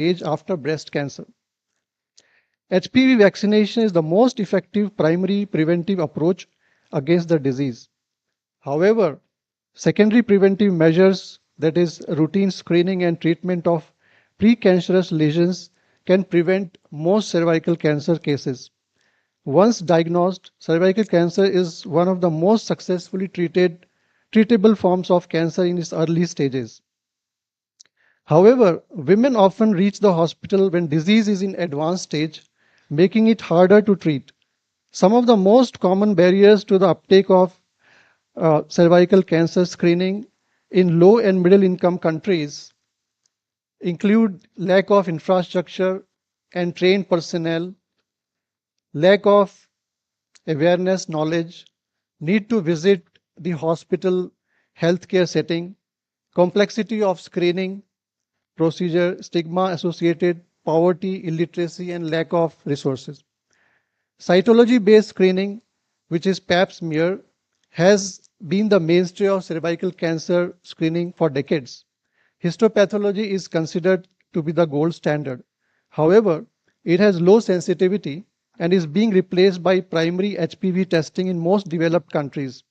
stage after breast cancer. HPV vaccination is the most effective primary preventive approach against the disease. However, secondary preventive measures, that is, routine screening and treatment of precancerous lesions, can prevent most cervical cancer cases. Once diagnosed, cervical cancer is one of the most successfully treatable forms of cancer in its early stages. However, women often reach the hospital when disease is in advanced stage, making it harder to treat. Some of the most common barriers to the uptake of cervical cancer screening in low and middle income countries include lack of infrastructure and trained personnel, lack of awareness, knowledge, need to visit the hospital healthcare setting, complexity of screening procedure, stigma associated, poverty, illiteracy, and lack of resources. Cytology based screening, which is pap smear, has been the mainstay of cervical cancer screening for decades. Histopathology is considered to be the gold standard. However, it has low sensitivity and is being replaced by primary HPV testing in most developed countries.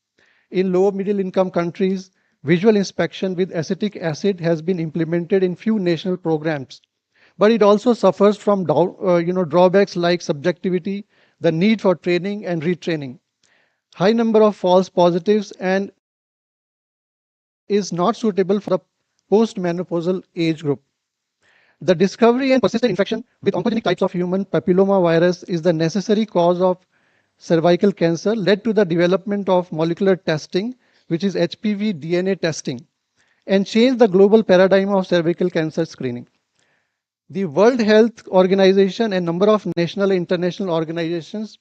In low middle income countries, visual inspection with acetic acid has been implemented in few national programs. But it also suffers from drawbacks like subjectivity, the need for training and retraining, high number of false positives, and is not suitable for the postmenopausal age group. The discovery and persistent infection with oncogenic types of human papilloma virus is the necessary cause of cervical cancer, led to the development of molecular testing, which is HPV DNA testing, and changed the global paradigm of cervical cancer screening. The World Health Organization and number of national and international organizations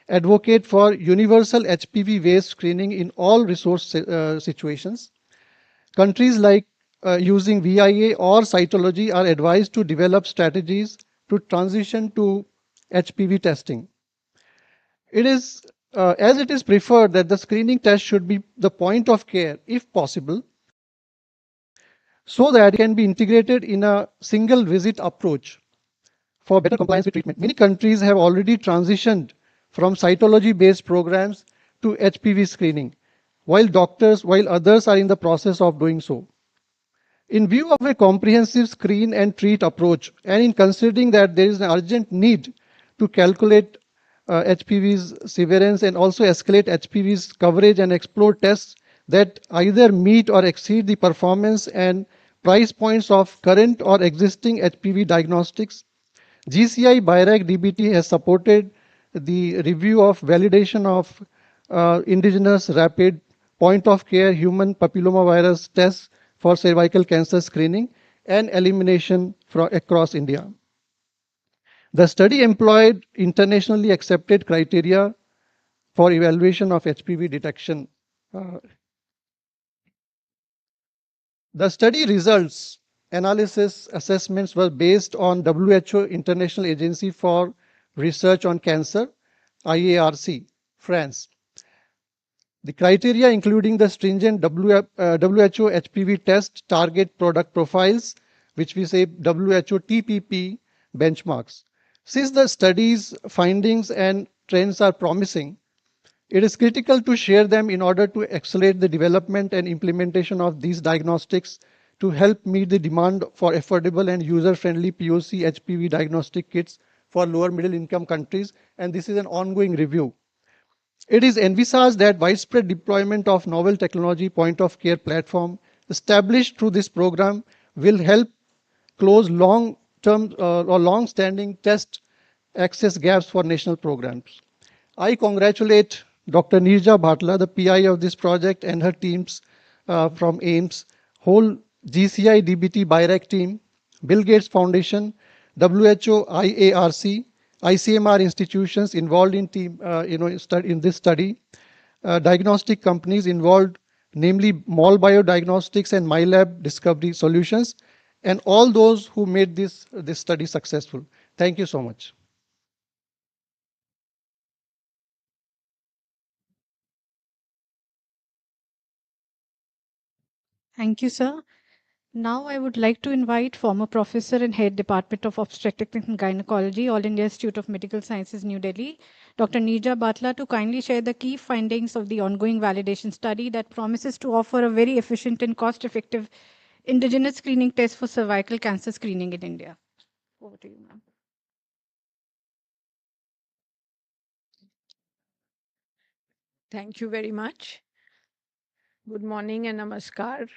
advocate for universal HPV-based screening in all resource situations. Countries like using VIA or cytology are advised to develop strategies to transition to HPV testing. It is as it is preferred that the screening test should be the point of care if possible, so that it can be integrated in a single visit approach for better compliance with treatment. Many countries have already transitioned from cytology based programs to HPV screening, while others are in the process of doing so. In view of a comprehensive screen and treat approach, and in considering that there is an urgent need to calculate HPV's severance and also escalate HPV's coverage and explore tests that either meet or exceed the performance and price points of current or existing HPV diagnostics, GCI BIRAC DBT has supported the review of validation of indigenous rapid point of care human papillomavirus tests for cervical cancer screening and elimination across India. The study employed internationally accepted criteria for evaluation of HPV detection. Uh, the study results analysis assessments were based on WHO International Agency for Research on Cancer, IARC, France. The criteria including the stringent WHO HPV test target product profiles, which we say WHO TPP benchmarks. Since the study's findings and trends are promising, it is critical to share them in order to accelerate the development and implementation of these diagnostics to help meet the demand for affordable and user-friendly POC HPV diagnostic kits for lower middle income countries, and this is an ongoing review. It is envisaged that widespread deployment of novel technology point of care platform established through this program will help close long-term or long-standing test access gaps for national programs. I congratulate Dr. Nirja Bhatla, the PI of this project, and her teams from AIMS, whole GCI DBT BIRAC team, Bill Gates Foundation, WHO IARC, ICMR institutions involved in in this study, diagnostic companies involved, namely Mall Biodiagnostics and MyLab Discovery Solutions, and all those who made this study successful. Thank you so much. Thank you, sir. Now I would like to invite former professor and head Department of Obstetrics and Gynecology, All India Institute of Medical Sciences, New Delhi, Dr. Neerja Batla, to kindly share the key findings of the ongoing validation study that promises to offer a very efficient and cost-effective indigenous screening test for cervical cancer screening in India. Over to you, ma'am. Thank you very much. Good morning and namaskar,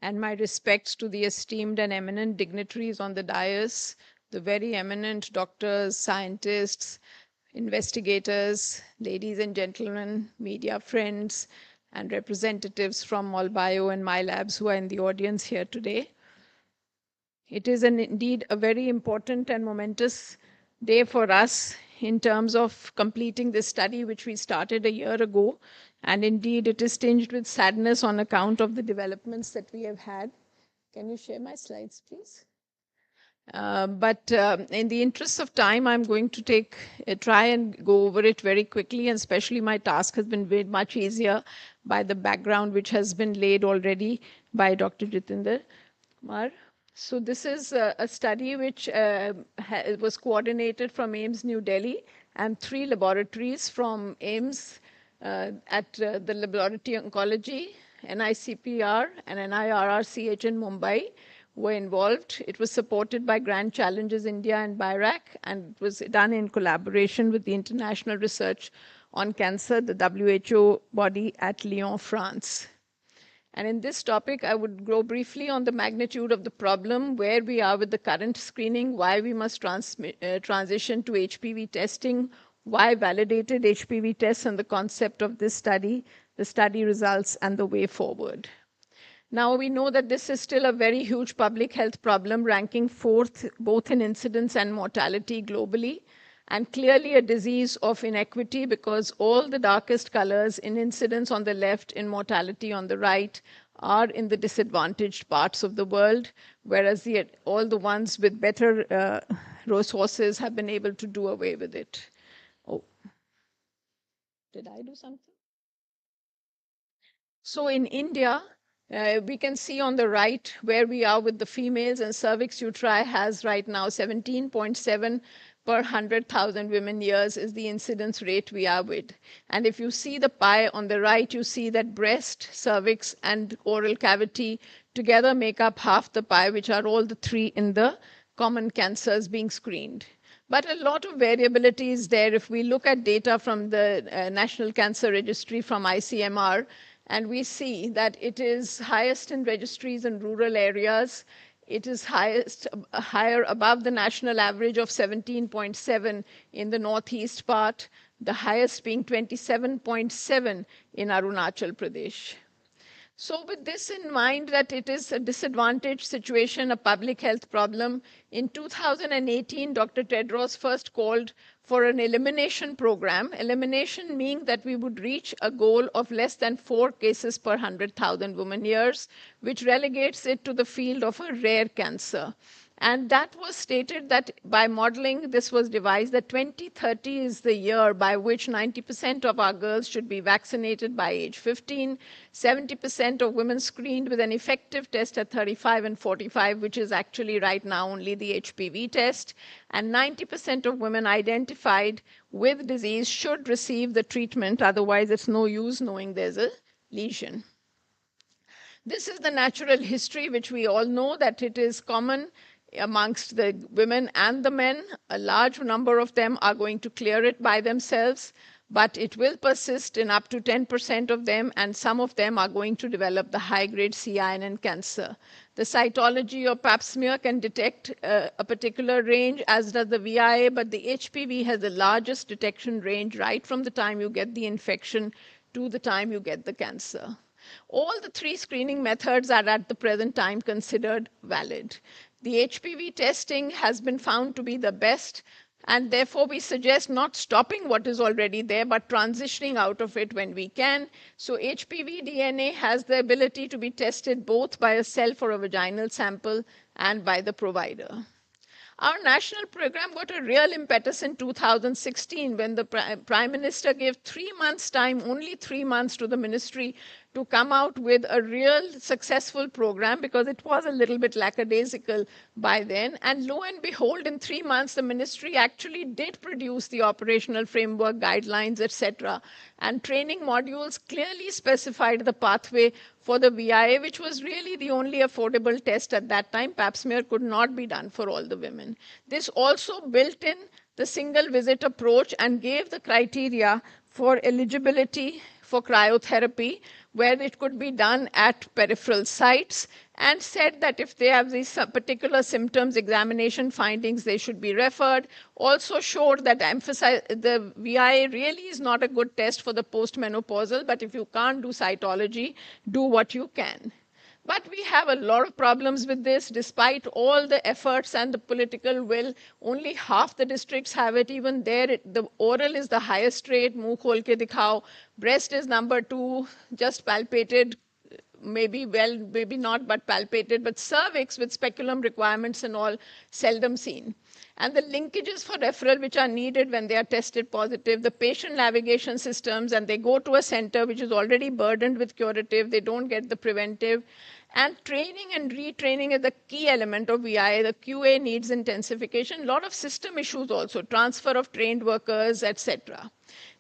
and my respects to the esteemed and eminent dignitaries on the dais, the very eminent doctors, scientists, investigators, ladies and gentlemen, media friends, and representatives from MolBio and My Labs who are in the audience here today. It is indeed a very important and momentous day for us in terms of completing this study, which we started a year ago. And indeed, it is tinged with sadness on account of the developments that we have had. Can you share my slides, please? But in the interest of time, I'm going to try and go over it very quickly, and especially my task has been made much easier by the background which has been laid already by Dr. Jitinder Kumar. So this is a study which was coordinated from AIIMS New Delhi and 3 laboratories from AIIMS at the Laboratory Oncology, NICPR, and NIRRCH in Mumbai were involved. It was supported by Grand Challenges India and BIRAC, and it was done in collaboration with the International Research on Cancer, the WHO body at Lyon, France. And in this topic, I would go briefly on the magnitude of the problem, where we are with the current screening, why we must transition to HPV testing, why validated HPV tests, and the concept of this study, the study results, and the way forward. Now, we know that this is still a very huge public health problem, ranking 4th both in incidence and mortality globally, and clearly a disease of inequity because all the darkest colors in incidence on the left, in mortality on the right, are in the disadvantaged parts of the world, whereas all the ones with better resources have been able to do away with it. Oh, did I do something? So in India, we can see on the right where we are with the females, and cervix uteri has right now 17.7 per 100,000 women years is the incidence rate we are with. And if you see the pie on the right, you see that breast, cervix, and oral cavity together make up half the pie, which are all the 3 in the common cancers being screened. But a lot of variability is there. If we look at data from the National Cancer Registry from ICMR, and we see that it is highest in registries in rural areas. It is higher above the national average of 17.7 in the northeast part, the highest being 27.7 in Arunachal Pradesh. So with this in mind that it is a disadvantaged situation, a public health problem, in 2018, Dr. Tedros first called for an elimination program. Elimination meaning that we would reach a goal of less than 4 cases per 100,000 women years, which relegates it to the field of a rare cancer. And that was stated that by modeling, this was devised that 2030 is the year by which 90% of our girls should be vaccinated by age 15, 70% of women screened with an effective test at 35 and 45, which is actually right now only the HPV test, and 90% of women identified with disease should receive the treatment, otherwise it's no use knowing there's a lesion. This is the natural history, which we all know that it is common amongst the women and the men. A large number of them are going to clear it by themselves, but it will persist in up to 10% of them, and some of them are going to develop the high-grade CINN cancer. The cytology or pap smear can detect a particular range, as does the VIA, but the HPV has the largest detection range right from the time you get the infection to the time you get the cancer. All the 3 screening methods are at the present time considered valid. The HPV testing has been found to be the best, and therefore we suggest not stopping what is already there, but transitioning out of it when we can. So HPV DNA has the ability to be tested both by a self or a vaginal sample and by the provider. Our national program got a real impetus in 2016 when the Prime Minister gave 3 months' time, only 3 months to the ministry to come out with a real successful program, because it was a little bit lackadaisical by then. And lo and behold, in 3 months, the ministry actually did produce the operational framework, guidelines, etc. And training modules clearly specified the pathway for the VIA, which was really the only affordable test at that time. Pap smear could not be done for all the women. This also built in the single visit approach and gave the criteria for eligibility for cryotherapy, where it could be done at peripheral sites, and said that if they have these particular symptoms, examination findings, they should be referred. Also showed that the VIA really is not a good test for the postmenopausal, but if you can't do cytology, do what you can. But we have a lot of problems with this. Despite all the efforts and the political will, only half the districts have it. Even there, the oral is the highest rate, muh khol ke dikhao. Breast is number 2, just palpated, maybe well, maybe not, but palpated. But cervix with speculum requirements and all, seldom seen. And the linkages for referral which are needed when they are tested positive, the patient navigation systems, and they go to a center which is already burdened with curative, they don't get the preventive. And training and retraining is the key element of VIA. The QA needs intensification. A lot of system issues also, transfer of trained workers, etc.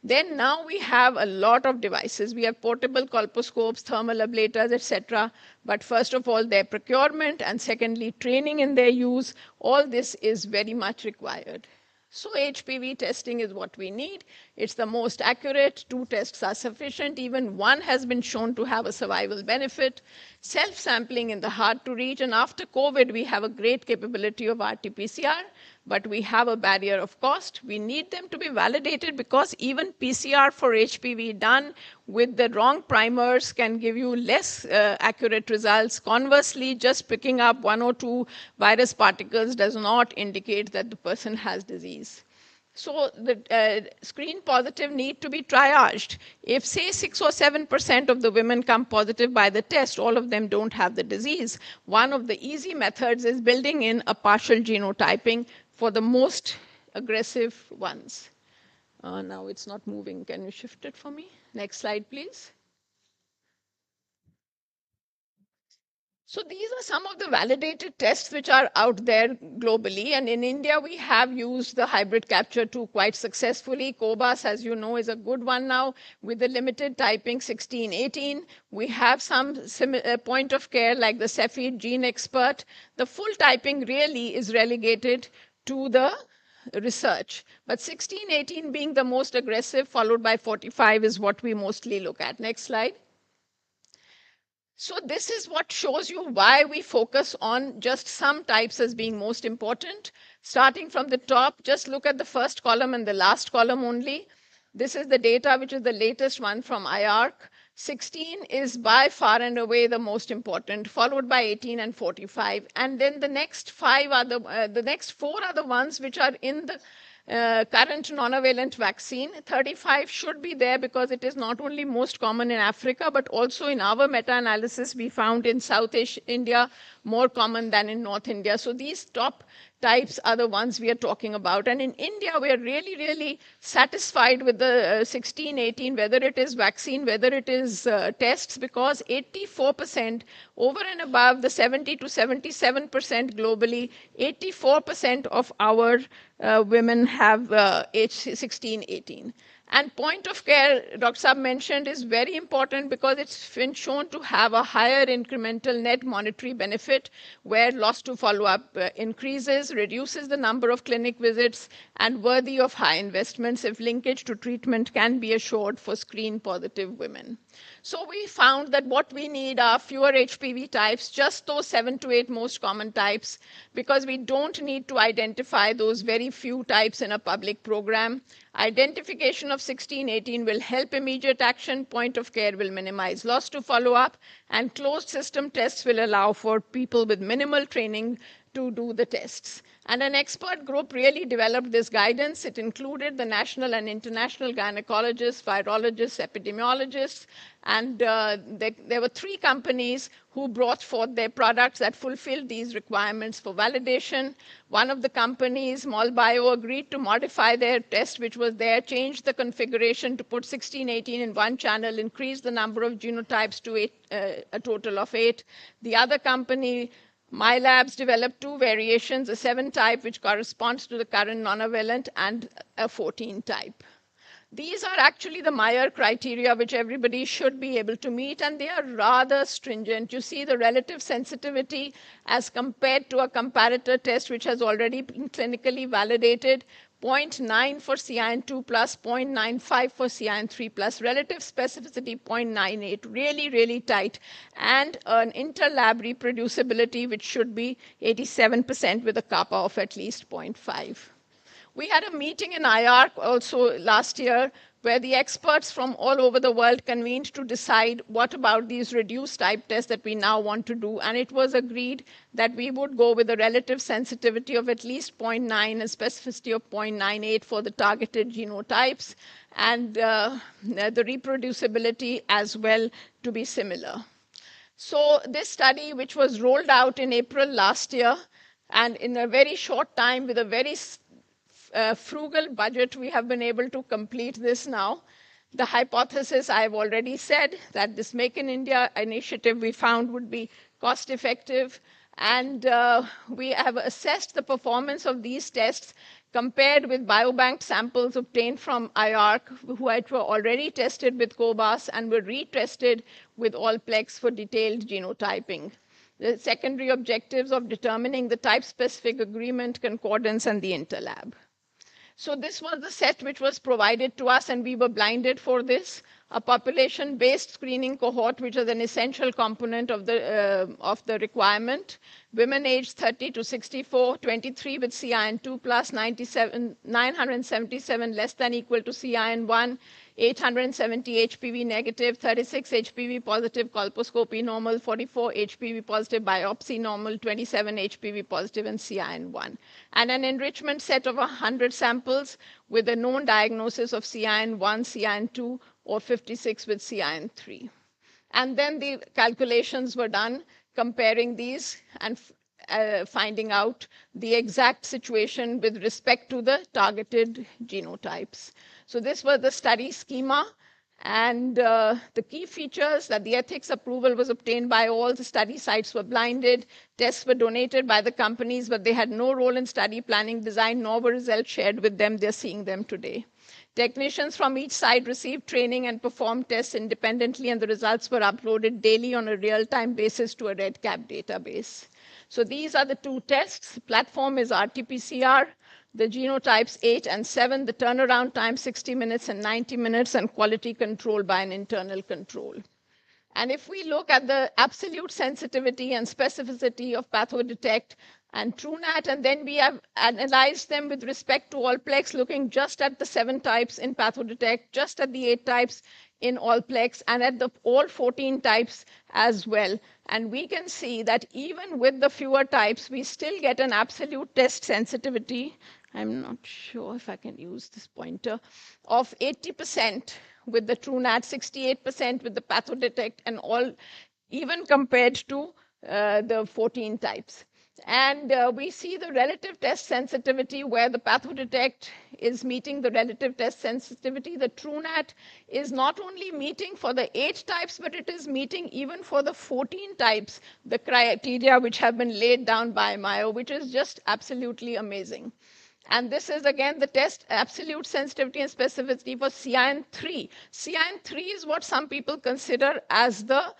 Then now we have a lot of devices. We have portable colposcopes, thermal ablators, etc. But first of all, their procurement, and secondly, training in their use. All this is very much required. So HPV testing is what we need. It's the most accurate. 2 tests are sufficient. Even 1 has been shown to have a survival benefit. Self-sampling in the hard to reach. And after COVID, we have a great capability of RT-PCR, but we have a barrier of cost. We need them to be validated, because even PCR for HPV done with the wrong primers can give you less accurate results. Conversely, just picking up 1 or 2 virus particles does not indicate that the person has disease. So the screen positive need to be triaged. If, say, 6 or 7% of the women come positive by the test, all of them don't have the disease. One of the easy methods is building in a partial genotyping for the most aggressive ones. Now it's not moving. Can you shift it for me? Next slide, please. So these are some of the validated tests which are out there globally. And in India, we have used the hybrid capture 2 quite successfully. COBAS, as you know, is a good one now with the limited typing 1618. We have some point of care like the Cepheid Gene Expert. The full typing really is relegated to the research. But 1618 being the most aggressive, followed by 45 is what we mostly look at. Next slide. So this is what shows you why we focus on just some types as being most important. Starting from the top, just look at the first column and the last column only. This is the data, which is the latest one from IARC. 16 is by far and away the most important, followed by 18 and 45. And then the next 4 are the ones which are in the current non-valent vaccine. 35 should be there because it is not only most common in Africa, but also in our meta-analysis we found in South India more common than in North India. So these top types are the ones we are talking about. And in India, we are really, really satisfied with the 16, 18, whether it is vaccine, whether it is tests, because 84% over and above the 70 to 77% globally, 84% of our women have age 16, 18. And point of care, Dr. Saab mentioned, is very important because it's been shown to have a higher incremental net monetary benefit, where loss to follow-up increases, reduces the number of clinic visits, and worthy of high investments if linkage to treatment can be assured for screen-positive women. So we found that what we need are fewer HPV types, just those 7 to 8 most common types, because we don't need to identify those very few types in a public program. Identification of 16, 18 will help immediate action. Point of care will minimize loss to follow-up, and closed system tests will allow for people with minimal training to do the tests. And an expert group really developed this guidance. It included the national and international gynecologists, virologists, epidemiologists, and there were 3 companies who brought forth their products that fulfilled these requirements for validation. One of the companies, MolBio, agreed to modify their test, which was there, changed the configuration to put 16, 18 in one channel, increase the number of genotypes to 8, a total of 8. The other company, my labs developed 2 variations, a 7 type, which corresponds to the current nonavalent, and a 14 type. These are actually the Meyer criteria, which everybody should be able to meet, and they are rather stringent. You see the relative sensitivity as compared to a comparator test, which has already been clinically validated, 0.9 for CIN2+, 0.95 for CIN3+, relative specificity 0.98, really, really tight, and an interlab reproducibility, which should be 87% with a kappa of at least 0.5. We had a meeting in IARC also last year where the experts from all over the world convened to decide what about these reduced type tests that we now want to do. And it was agreed that we would go with a relative sensitivity of at least 0.9 and specificity of 0.98 for the targeted genotypes, and the reproducibility as well to be similar. So this study, which was rolled out in April last year, and in a very short time with a very frugal budget, we have been able to complete this now. The hypothesis I've already said, that this Make in India initiative we found would be cost effective. And we have assessed the performance of these tests compared with biobank samples obtained from IARC, who were already tested with COBAS and were retested with Allplex for detailed genotyping. The secondary objectives of determining the type-specific agreement, concordance, and the interlab. So this was the set which was provided to us, and we were blinded for this. A population-based screening cohort, which is an essential component of the requirement. Women aged 30 to 64, 23 with CIN2 plus, 977 less than equal to CIN1, 870 HPV negative, 36 HPV positive colposcopy normal, 44 HPV positive biopsy normal, 27 HPV positive and CIN1. And an enrichment set of 100 samples with a known diagnosis of CIN1, CIN2, or 56 with CIN3. And then the calculations were done comparing these and finding out the exact situation with respect to the targeted genotypes. So this was the study schema. And the key features that the ethics approval was obtained by all, the study sites were blinded, tests were donated by the companies, but they had no role in study planning, design, nor were results shared with them. They're seeing them today. Technicians from each site received training and performed tests independently, and the results were uploaded daily on a real-time basis to a REDCap database. So these are the 2 tests. The platform is RT-PCR, the genotypes 8 and 7, the turnaround time 60 minutes and 90 minutes, and quality control by an internal control. And if we look at the absolute sensitivity and specificity of PathoDetect and TrueNat, and then we have analyzed them with respect to Allplex, looking just at the 7 types in PathoDetect, just at the 8 types in Allplex, and at the all 14 types as well. And we can see that even with the fewer types, we still get an absolute test sensitivity. I'm not sure if I can use this pointer, of 80% with the TrueNat, 68% with the PathoDetect, and all, even compared to the 14 types. And we see the relative test sensitivity where the PathoDetect is meeting the relative test sensitivity. The TrueNat is not only meeting for the 8 types, but it is meeting even for the 14 types, the criteria which have been laid down by Mayo, which is just absolutely amazing. And this is, again, the test absolute sensitivity and specificity for CIN3. CIN3 is what some people consider as the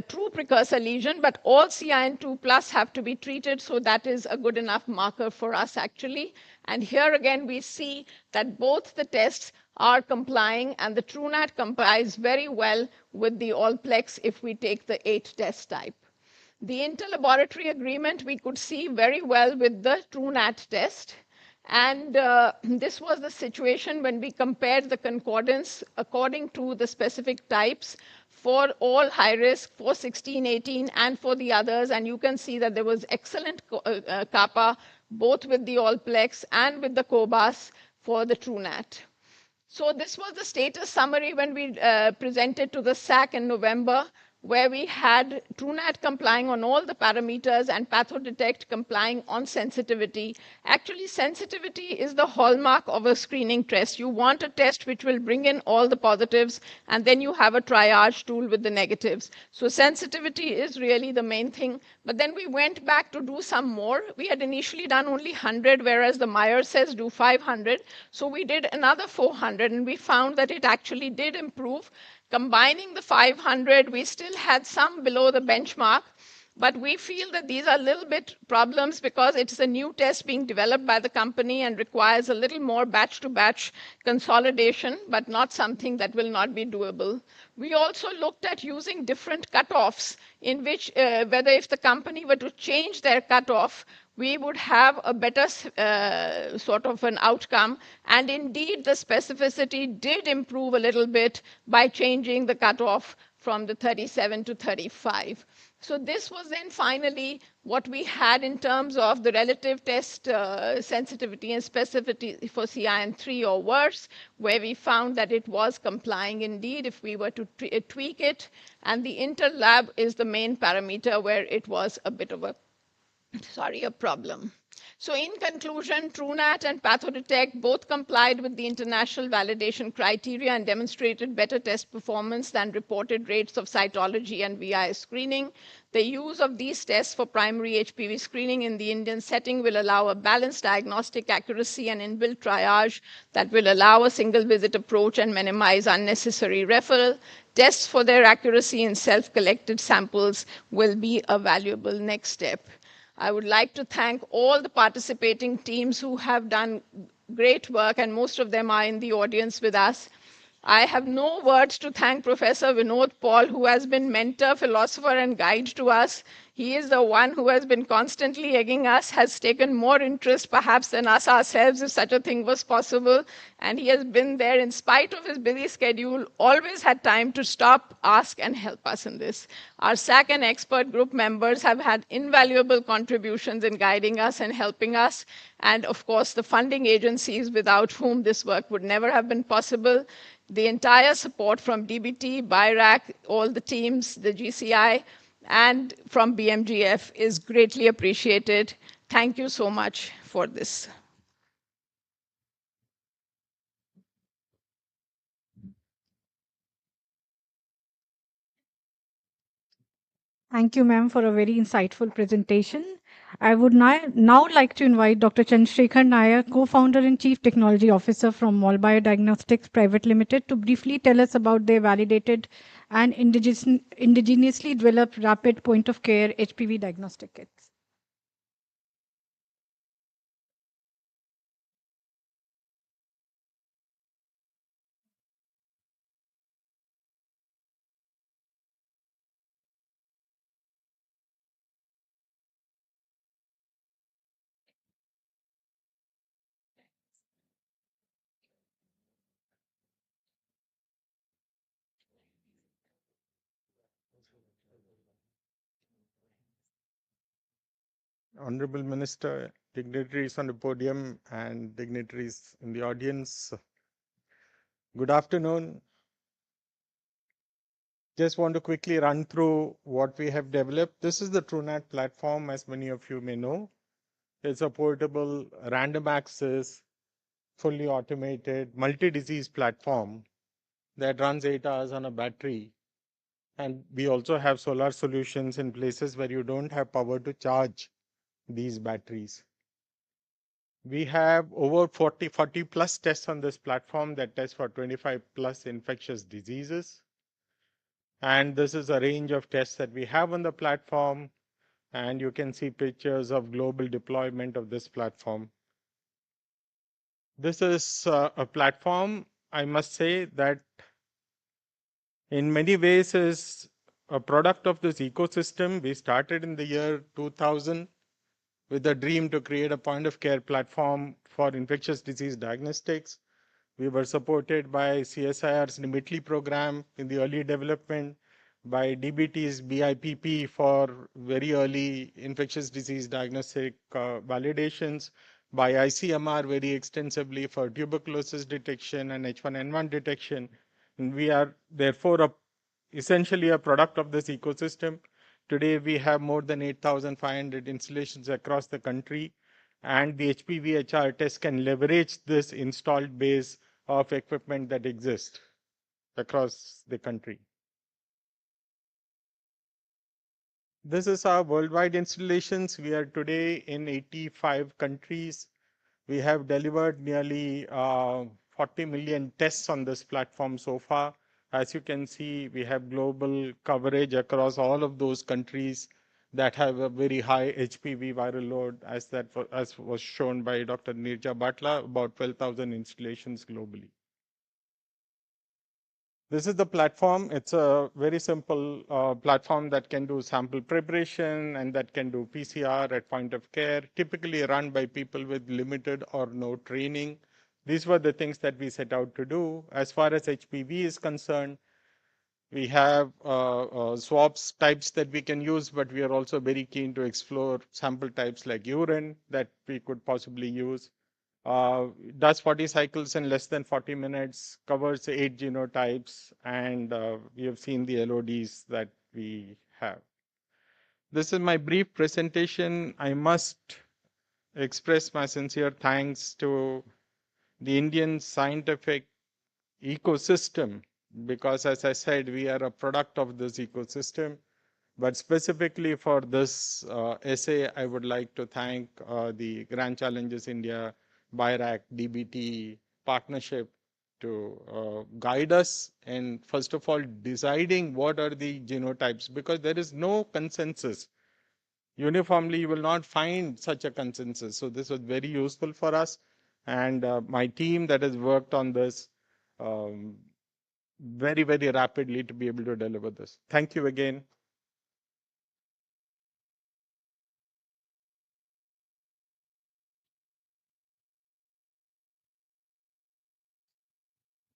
true precursor lesion, but all CIN2 plus have to be treated, so that is a good enough marker for us, actually. And here again, we see that both the tests are complying, and the TrueNat complies very well with the Allplex if we take the 8 test type. The interlaboratory agreement we could see very well with the TrueNat test. And this was the situation when we compared the concordance according to the specific types for all high risk, for 16, 18, and for the others. And you can see that there was excellent kappa both with the Allplex and with the COBAS for the TrueNat. So this was the status summary when we presented to the SAC in November, where we had TrueNat complying on all the parameters and PathoDetect complying on sensitivity. Actually, sensitivity is the hallmark of a screening test. You want a test which will bring in all the positives, and then you have a triage tool with the negatives. So sensitivity is really the main thing. But then we went back to do some more. We had initially done only 100, whereas the Meyer says do 500. So we did another 400, and we found that it actually did improve. Combining the 500, we still had some below the benchmark, but we feel that these are a little bit problems because it's a new test being developed by the company and requires a little more batch-to-batch consolidation, but not something that will not be doable. We also looked at using different cutoffs in which, whether if the company were to change their cutoff, we would have a better sort of an outcome. And indeed, the specificity did improve a little bit by changing the cutoff from the 37 to 35. So this was then finally what we had in terms of the relative test sensitivity and specificity for CIN3 or worse, where we found that it was complying indeed if we were to tweak it. And the interlab is the main parameter where it was a bit of a problem. So in conclusion, TrueNat and PathoDetect both complied with the international validation criteria and demonstrated better test performance than reported rates of cytology and VI screening. The use of these tests for primary HPV screening in the Indian setting will allow a balanced diagnostic accuracy and inbuilt triage that will allow a single visit approach and minimize unnecessary referral. Tests for their accuracy in self-collected samples will be a valuable next step. I would like to thank all the participating teams who have done great work, and most of them are in the audience with us. I have no words to thank Professor Vinod Paul, who has been mentor, philosopher, and guide to us. He is the one who has been constantly egging us, has taken more interest perhaps than us ourselves, if such a thing was possible. And he has been there in spite of his busy schedule, always had time to stop, ask, and help us in this. Our SAC and expert group members have had invaluable contributions in guiding us and helping us. And of course, the funding agencies without whom this work would never have been possible. The entire support from DBT, BIRAC, all the teams, the GCI, and from BMGF is greatly appreciated. Thank you so much for this. Thank you, ma'am, for a very insightful presentation. I would now like to invite Dr. Chandrasekhar Nair, co-founder and chief technology officer from Mall Biodiagnostics Private Limited, to briefly tell us about their validated and indigenously developed rapid point-of-care HPV diagnostic kits. Honorable Minister, dignitaries on the podium and dignitaries in the audience, good afternoon. Just want to quickly run through what we have developed. This is the TrueNat platform, as many of you may know. It's a portable, random access, fully automated, multi-disease platform that runs 8 hours on a battery. And we also have solar solutions in places where you don't have power to charge these batteries. We have over 40 plus tests on this platform that test for 25 plus infectious diseases. And this is a range of tests that we have on the platform. And you can see pictures of global deployment of this platform. This is a platform, I must say, that in many ways is a product of this ecosystem. We started in the year 2000 with a dream to create a point of care platform for infectious disease diagnostics. We were supported by CSIR's NIMITLY program in the early development. by DBT's BIPP for very early infectious disease diagnostic validations, by ICMR very extensively for tuberculosis detection and H1N1 detection. And we are therefore essentially a product of this ecosystem. Today, we have more than 8,500 installations across the country, and the HPV-HR test can leverage this installed base of equipment that exists across the country. This is our worldwide installations. We are today in 85 countries. We have delivered nearly 40 million tests on this platform so far. As you can see, we have global coverage across all of those countries that have a very high HPV viral load, as was shown by Dr. Nirja Batla, about 12,000 installations globally. This is the platform. It's a very simple platform that can do sample preparation and that can do PCR at point of care, typically run by people with limited or no training. These were the things that we set out to do. As far as HPV is concerned, we have swabs types that we can use, but we are also very keen to explore sample types like urine that we could possibly use. Does 40 cycles in less than 40 minutes, covers 8 genotypes, and we have seen the LODs that we have. This is my brief presentation. I must express my sincere thanks to the Indian scientific ecosystem, because as I said, we are a product of this ecosystem. But specifically for this essay, I would like to thank the Grand Challenges India, BIRAC, DBT partnership to guide us and first of all deciding what are the genotypes, because there is no consensus. Uniformly, you will not find such a consensus. So this was very useful for us. And my team that has worked on this very, very rapidly to be able to deliver this. Thank you again.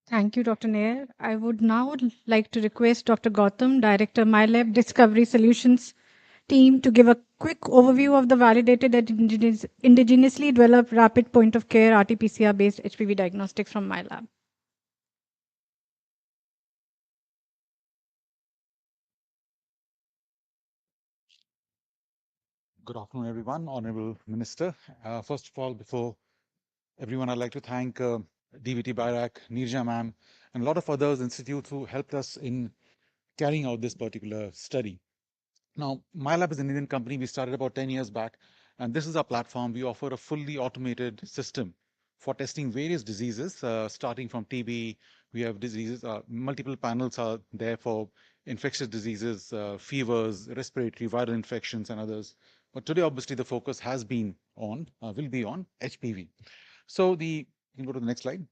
Thank you, Dr. Nair. I would now like to request Dr. Gautam, Director, MyLab Discovery Solutions team, to give a quick overview of the validated and indigenously developed rapid point-of-care RT-PCR-based HPV diagnostics from MyLab. Good afternoon, everyone. Honorable Minister. First of all, before everyone, I'd like to thank DVT BIRAC, Nirja ma'am, and a lot of others institutes who helped us in carrying out this particular study. Now, MyLab is an Indian company. We started about 10 years back, and this is our platform. We offer a fully automated system for testing various diseases, starting from TB. We have diseases, multiple panels are there for infectious diseases, fevers, respiratory, viral infections, and others. But today, obviously, the focus has been on, will be on HPV. So you can go to the next slide.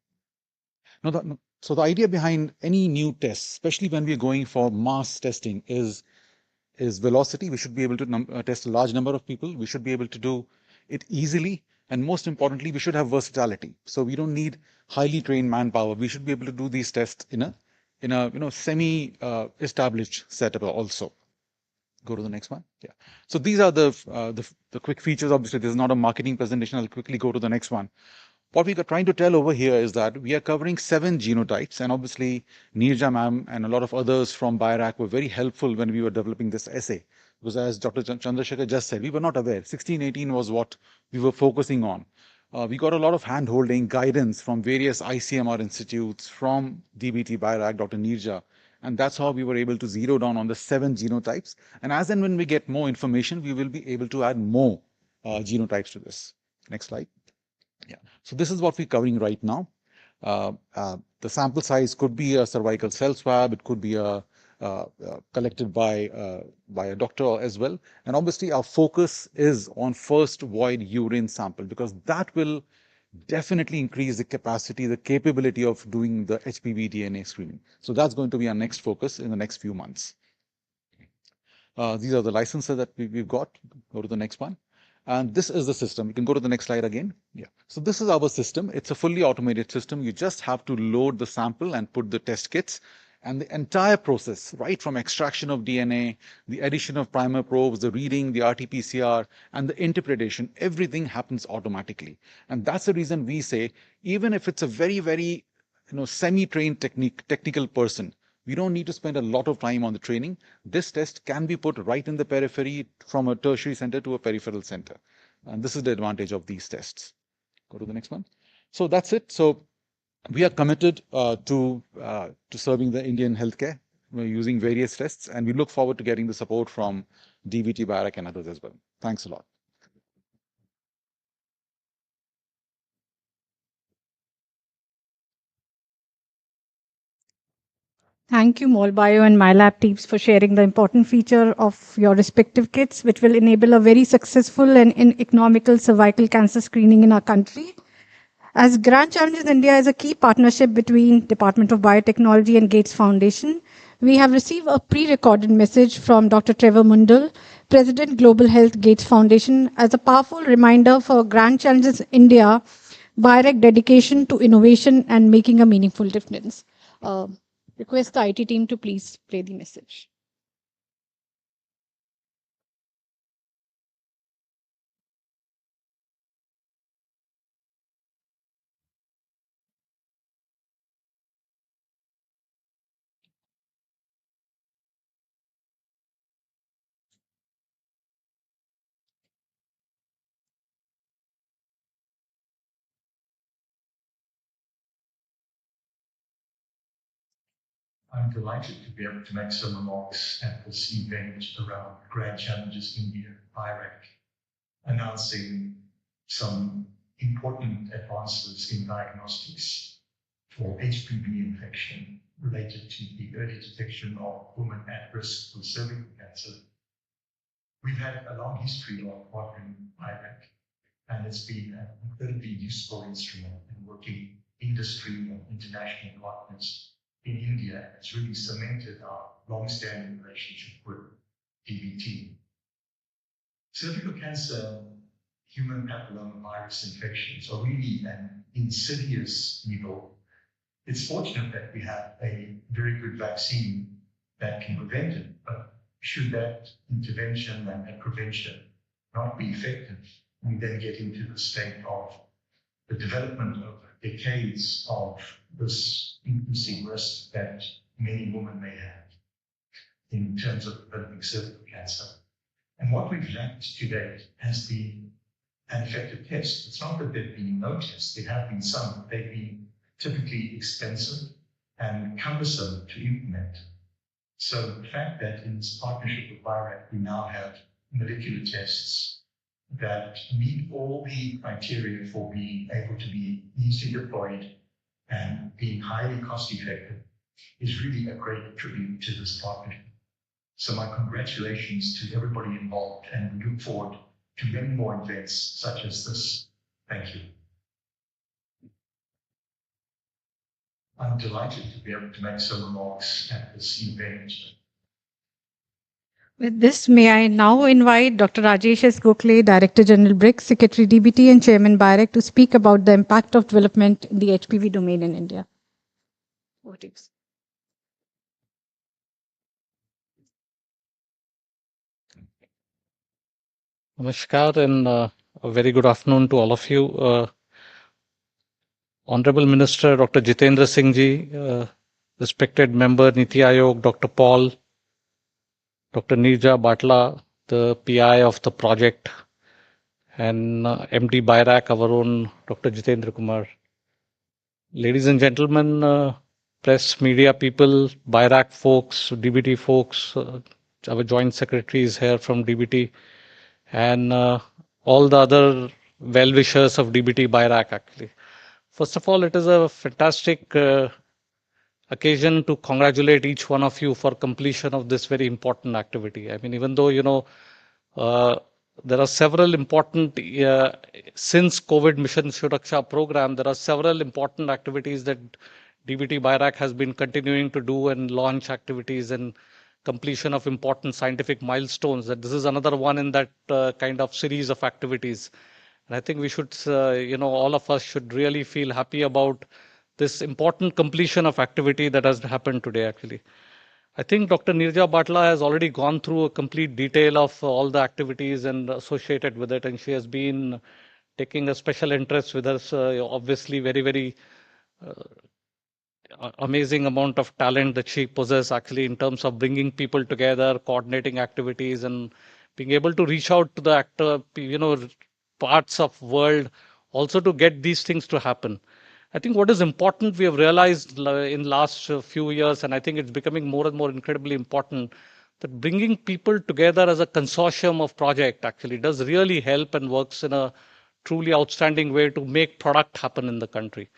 So the idea behind any new test, especially when we're going for mass testing, is velocity. We should be able to test a large number of people. We should be able to do it easily. And most importantly, we should have versatility. So we don't need highly trained manpower. We should be able to do these tests in a semi established setup also. Go to the next one. Yeah. So these are the quick features. Obviously, this is not a marketing presentation. I'll quickly go to the next one. What we are trying to tell over here is that we are covering 7 genotypes, and obviously Nirja ma'am and a lot of others from BIRAC were very helpful when we were developing this essay, because as Dr. Chandrasekhar just said, we were not aware. 1618 was what we were focusing on. We got a lot of hand-holding guidance from various ICMR institutes, from DBT BIRAC, Dr. Nirja, and that's how we were able to zero down on the 7 genotypes. And as and when we get more information, we will be able to add more genotypes to this. Next slide. Yeah. So this is what we're covering right now. The sample size could be a cervical cell swab. It could be collected by a doctor as well. And obviously, our focus is on first void urine sample, because that will definitely increase the capacity, the capability of doing the HPV DNA screening. So that's going to be our next focus in the next few months. These are the licenses that we've got. Go to the next one. And this is the system. You can go to the next slide again. Yeah. So this is our system. It's a fully automated system. You just have to load the sample and put the test kits. And the entire process, right from extraction of DNA, the addition of primer probes, the reading, the RT-PCR, and the interpretation, everything happens automatically. And that's the reason we say, even if it's a very, very semi-trained technical person, we don't need to spend a lot of time on the training. This test can be put right in the periphery from a tertiary center to a peripheral center. And this is the advantage of these tests. Go to the next one. So that's it. So we are committed to serving the Indian healthcare. We're using various tests, and we look forward to getting the support from DBT, BIRAC, and others as well. Thanks a lot. Thank you, MolBio and MyLab teams, for sharing the important feature of your respective kits, which will enable a very successful and economical cervical cancer screening in our country. As Grand Challenges India is a key partnership between Department of Biotechnology and Gates Foundation, we have received a pre-recorded message from Dr. Trevor Mundell, President Global Health Gates Foundation, as a powerful reminder for Grand Challenges India, BIRAC dedication to innovation and making a meaningful difference. Request the IT team to please play the message. I'm delighted to be able to make some remarks at this event around Grand Challenges India, BIRAC, announcing some important advances in diagnostics for HPV infection related to the early detection of women at risk for cervical cancer. We've had a long history of partnering BIRAC, and it's been an incredibly useful instrument in working industry and international partners in India. It's really cemented our long-standing relationship with DBT. Cervical cancer, human papillomavirus infections are really an insidious evil. It's fortunate that we have a very good vaccine that can prevent it, but should that intervention and that prevention not be effective, we then get into the state of the development of decades of this increasing risk that many women may have in terms of developing cervical cancer. And what we've lacked to date has been an effective test. It's not that there have been no tests, there have been some, but they've been typically expensive and cumbersome to implement. So the fact that in this partnership with BIRAC, we now have molecular tests that meet all the criteria for being able to be easily deployed and being highly cost effective is really a great tribute to this partnership. So my congratulations to everybody involved, and we look forward to many more events such as this. Thank you. I'm delighted to be able to make some remarks at this event. With this, may I now invite Dr. Rajesh S. Gokhale, Director General BRICS, Secretary DBT, and Chairman BIRAC to speak about the impact of development in the HPV domain in India. Over to you. Namaskar and a very good afternoon to all of you. Honorable Minister Dr. Jitendra Singh ji, respected member Niti Aayog, Dr. Paul, Dr. Nirja Batla, the PI of the project, and MD BIRAC, our own Dr. Jitendra Kumar. Ladies and gentlemen, press, media people, BIRAC folks, DBT folks, our joint secretaries here from DBT, and all the other well-wishers of DBT BIRAC actually. First of all, it is a fantastic occasion to congratulate each one of you for completion of this very important activity. I mean, even though, there are several important, since COVID Mission Suraksha program, there are several important activities that DBT BIRAC has been continuing to do and launch activities and completion of important scientific milestones. That this is another one in that kind of series of activities. And I think we should, all of us should really feel happy about this important completion of activity that has happened today, actually. I think Dr. Nirja Batla has already gone through a complete detail of all the activities and associated with it, and she has been taking a special interest with us, obviously very, very amazing amount of talent that she possesses actually in terms of bringing people together, coordinating activities, and being able to reach out to the actor, parts of world also to get these things to happen. I think what is important we have realized in last few years, and I think it's becoming more and more incredibly important, that bringing people together as a consortium of project actually does really help and works in a truly outstanding way to make product happen in the country.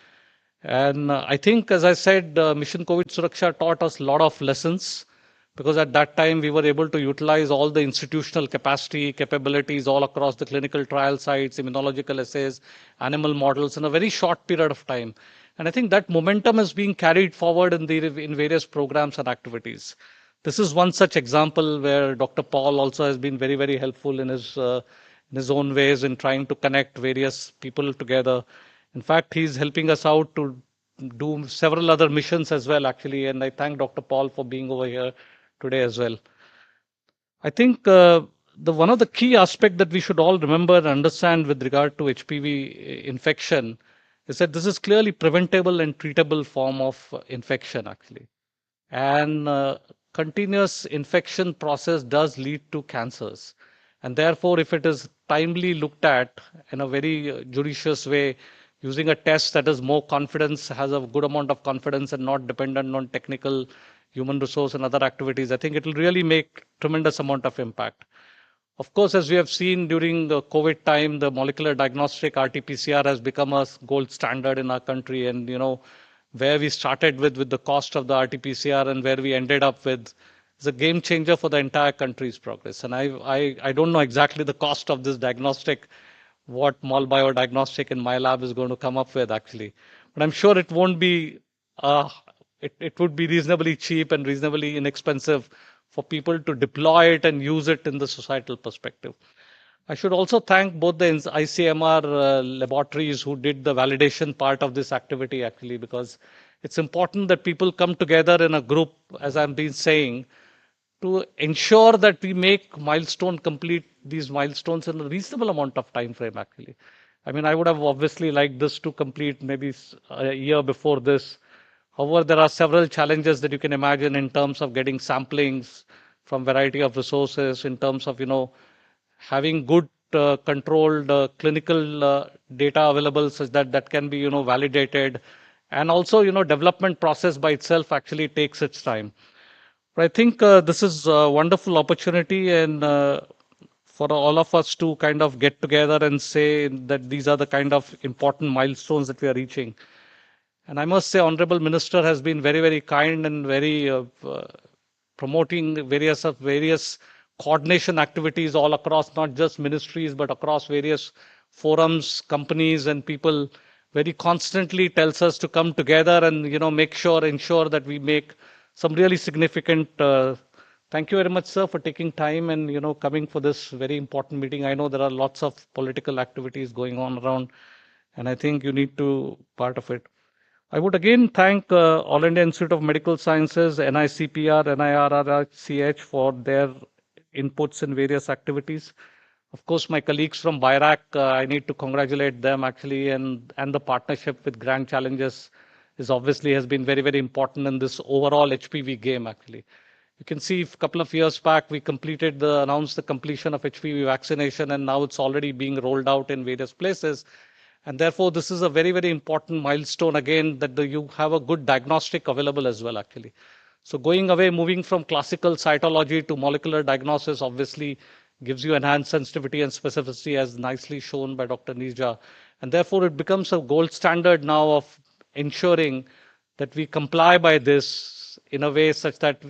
And I think, as I said, Mission COVID Suraksha taught us a lot of lessons because at that time we were able to utilize all the institutional capacity, capabilities all across the clinical trial sites, immunological assays, animal models in a very short period of time. And I think that momentum is being carried forward in various programs and activities. This is one such example where Dr. Paul also has been very, very helpful in his own ways in trying to connect various people together. In fact, he's helping us out to do several other missions as well, actually. And I thank Dr. Paul for being over here today as well. I think the one of the key aspects that we should all remember and understand with regard to HPV infection is that this is clearly preventable and treatable form of infection, actually. And continuous infection process does lead to cancers. And therefore, if it is timely looked at in a very judicious way, using a test that is more confidence, has a good amount of confidence and not dependent on technical human resource and other activities, I think it will really make tremendous amount of impact. Of course, as we have seen during the COVID time, the molecular diagnostic RT-PCR has become a gold standard in our country. And, where we started with the cost of the RT-PCR and where we ended up with is a game changer for the entire country's progress. And I don't know exactly the cost of this diagnostic, what Mall Biodiagnostic in my lab is going to come up with actually. But I'm sure it won't be, it would be reasonably cheap and reasonably inexpensive for people to deploy it and use it in the societal perspective. I should also thank both the ICMR laboratories who did the validation part of this activity actually, because it's important that people come together in a group, as I've been saying, to ensure that we make complete these milestones in a reasonable amount of time frame actually. I mean, I would have obviously liked this to complete maybe a year before this. However, there are several challenges that you can imagine in terms of getting samplings from variety of resources, in terms of, having good controlled clinical data available such that that can be, validated. And also, development process by itself actually takes its time. But I think this is a wonderful opportunity and for all of us to kind of get together and say that these are the kind of important milestones that we are reaching. And I must say, Honorable Minister has been very, very kind and very promoting various coordination activities all across, not just ministries, but across various forums, companies, and people. Very constantly tells us to come together and ensure that we make some really significant. Thank you very much, sir, for taking time and coming for this very important meeting. I know there are lots of political activities going on around, and I think you need to part of it. I would again thank All India Institute of Medical Sciences, NICPR, NIRRCH for their inputs in various activities. Of course, my colleagues from BIRAC, I need to congratulate them actually, and the partnership with Grand Challenges is obviously has been very, very important in this overall HPV game actually. You can see a couple of years back, we announced the completion of HPV vaccination, and now it's already being rolled out in various places. And therefore, this is a very, very important milestone again that you have a good diagnostic available as well, actually. So moving from classical cytology to molecular diagnosis, obviously gives you enhanced sensitivity and specificity as nicely shown by Dr. Nirja. And therefore, it becomes a gold standard now of ensuring that we comply by this in a way such that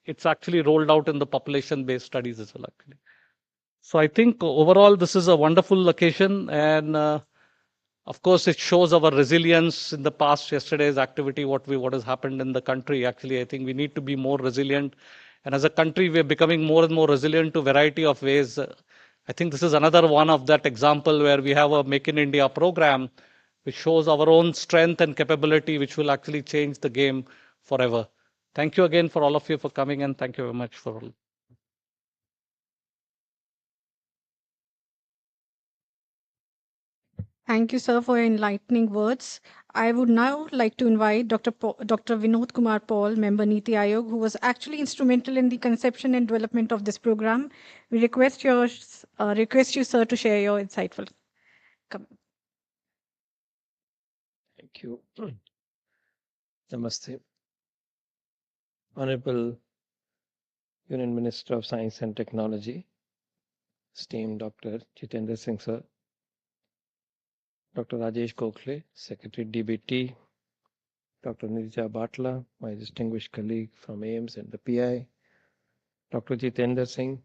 it's actually rolled out in the population-based studies as well, actually. So I think overall, this is a wonderful occasion and of course, it shows our resilience in the past yesterday's activity, what has happened in the country. Actually, I think we need to be more resilient. And as a country, we're becoming more and more resilient to a variety of ways. I think this is another one of that example where we have a Make in India program which shows our own strength and capability, which will actually change the game forever. Thank you again for all of you for coming, and thank you very much for all. Thank you, sir, for your enlightening words. I would now like to invite Dr. Vinod Kumar Paul, member Niti Aayog, who was actually instrumental in the conception and development of this program. We request you, sir, to share your insightful comments. Thank you. Namaste. Honorable Union Minister of Science and Technology, esteemed Dr. Jitendra Singh sir, Dr. Rajesh Gokhale, Secretary DBT, Dr. Nirja Batla, my distinguished colleague from AIMS and the PI, Dr. Jitendra Singh,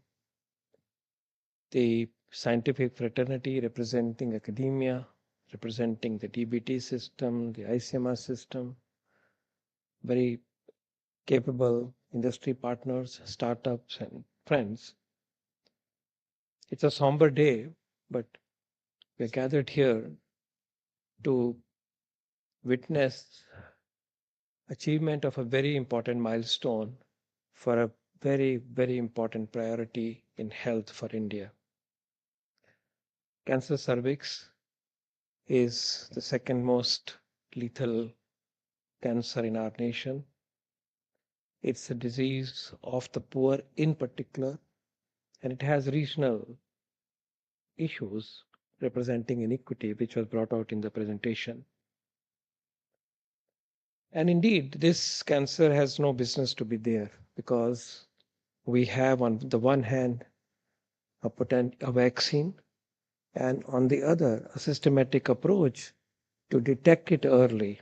the scientific fraternity representing academia, representing the DBT system, the ICMR system, very capable industry partners, startups, and friends. It's a somber day, but we're gathered here to witness achievement of a very important milestone for a very, very important priority in health for India. Cancer cervix is the second most lethal cancer in our nation. It's a disease of the poor in particular, and it has regional issues representing inequity, which was brought out in the presentation. And indeed, this cancer has no business to be there because we have, on the one hand, a vaccine, and on the other, a systematic approach to detect it early.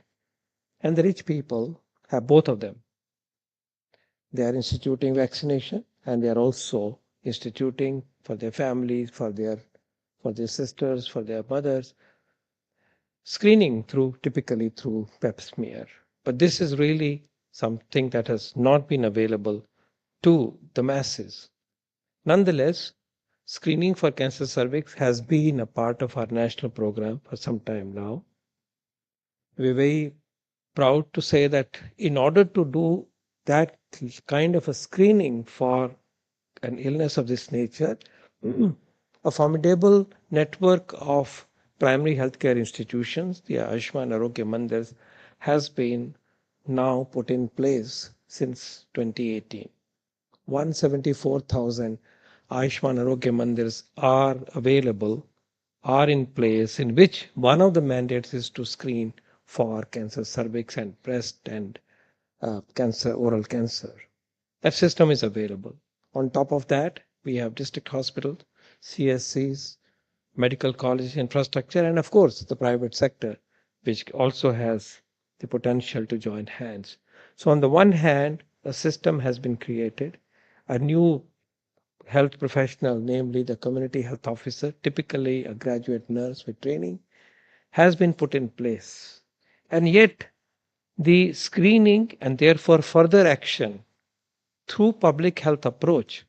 And the rich people have both of them. They are instituting vaccination, and they are also instituting for their families, for their sisters, for their mothers, screening typically through pap smear. But this is really something that has not been available to the masses. Nonetheless, screening for cancer cervix has been a part of our national program for some time now. We're very proud to say that in order to do that kind of a screening for an illness of this nature, a formidable network of primary healthcare institutions, the Ayushman Arogya Mandirs, has been now put in place since 2018. 174,000 Ayushman Arogya Mandirs are available, are in place, in which one of the mandates is to screen for cancer cervix and breast and cancer, oral cancer. That system is available. On top of that, we have district hospitals, CSCs, medical college infrastructure, and of course, the private sector, which also has the potential to join hands. So on the one hand, a system has been created, a new health professional, namely the community health officer, typically a graduate nurse with training, has been put in place. And yet, the screening and therefore further action through public health approach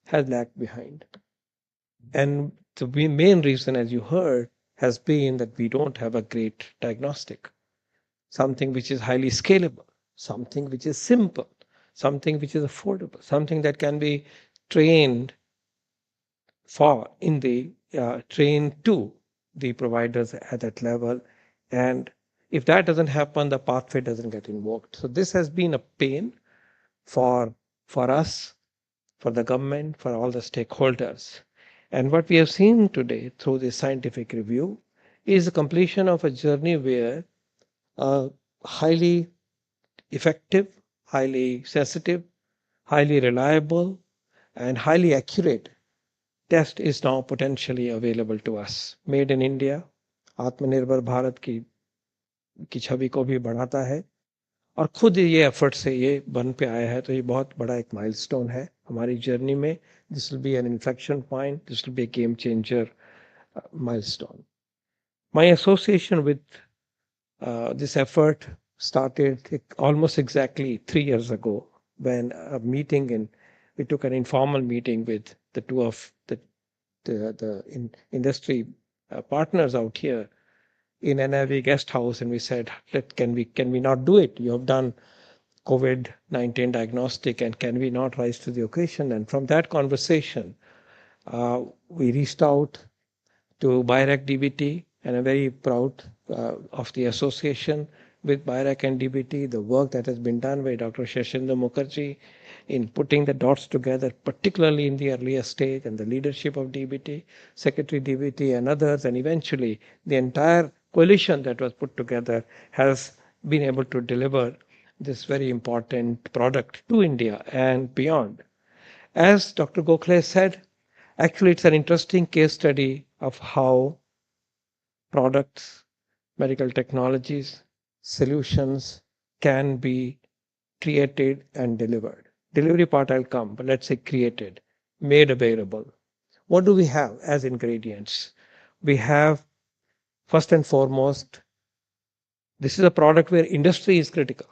has lagged behind. And the main reason, as you heard, has been that we don't have a great diagnostic, something which is highly scalable, something which is simple, something which is affordable, something that can be trained for in the trained to the providers at that level. And if that doesn't happen, the pathway doesn't get invoked. So this has been a pain for us, for the government, for all the stakeholders. And what we have seen today through this scientific review is the completion of a journey where a highly effective, highly sensitive, highly reliable, and highly accurate test is now potentially available to us. Made in India, आत्मनिर्भर भारत की छवि को भी बढ़ाता है और खुद ये effort से ये बन पे आया है, तो ये बहुत बड़ा एक माइलस्टोन है हमारी जर्नी में. This will be an inflection point. This will be a game changer milestone. My association with this effort started almost exactly 3 years ago when a meeting we took an informal meeting with the two of the industry partners out here, in NIV guest house and we said, can we not do it? You have done COVID-19 diagnostic and can we not rise to the occasion? And from that conversation, we reached out to BIRAC DBT, and I'm very proud of the association with BIRAC and DBT, the work that has been done by Dr. Shashindra Mukherjee in putting the dots together, particularly in the earlier stage, and the leadership of DBT, Secretary DBT and others, and eventually the entire coalition that was put together has been able to deliver this very important product to India and beyond. As Dr. Gokhale said, actually it's an interesting case study of how products, medical technologies, solutions can be created and delivered. Delivery part I'll come, but let's say created, made available. What do we have as ingredients? We have, first and foremost, this is a product where industry is critical.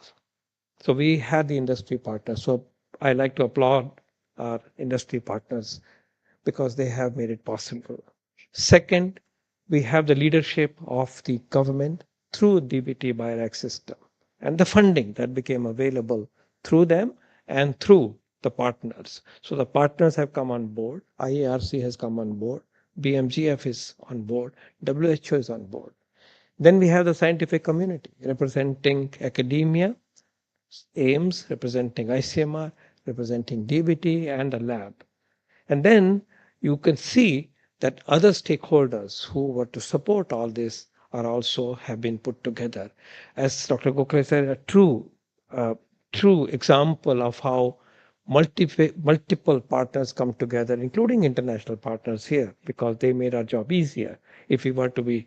So we had the industry partners. So I like to applaud our industry partners because they have made it possible. Second, we have the leadership of the government through DBT BIRAC system and the funding that became available through them and through the partners. So the partners have come on board, IARC has come on board, BMGF is on board, WHO is on board. Then we have the scientific community representing academia, AIMS, representing ICMR, representing DBT and the lab. And then you can see that other stakeholders who were to support all this are also have been put together. As Dr. Gokhale said, a true example of how multiple partners come together, including international partners here, because they made our job easier. If we were to be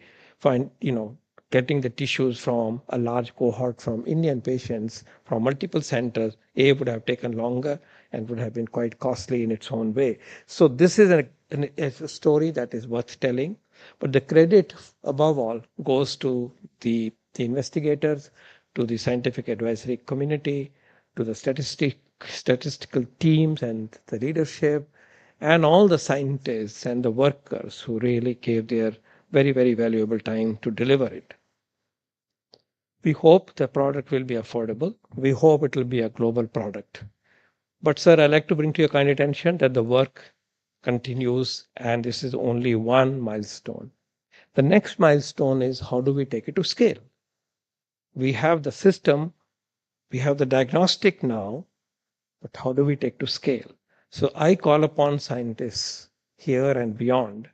getting the tissues from a large cohort from Indian patients from multiple centers, would have taken longer and would have been quite costly in its own way. So this is a story that is worth telling, but the credit above all goes to the investigators, to the scientific advisory community, to the statistical teams and the leadership, and all the scientists and the workers who really gave their very, very valuable time to deliver it. We hope the product will be affordable. We hope it will be a global product. But sir, I'd like to bring to your kind attention that the work continues and this is only one milestone. The next milestone is how do we take it to scale? We have the system, we have the diagnostic now, but how do we take to scale? So I call upon scientists here and beyond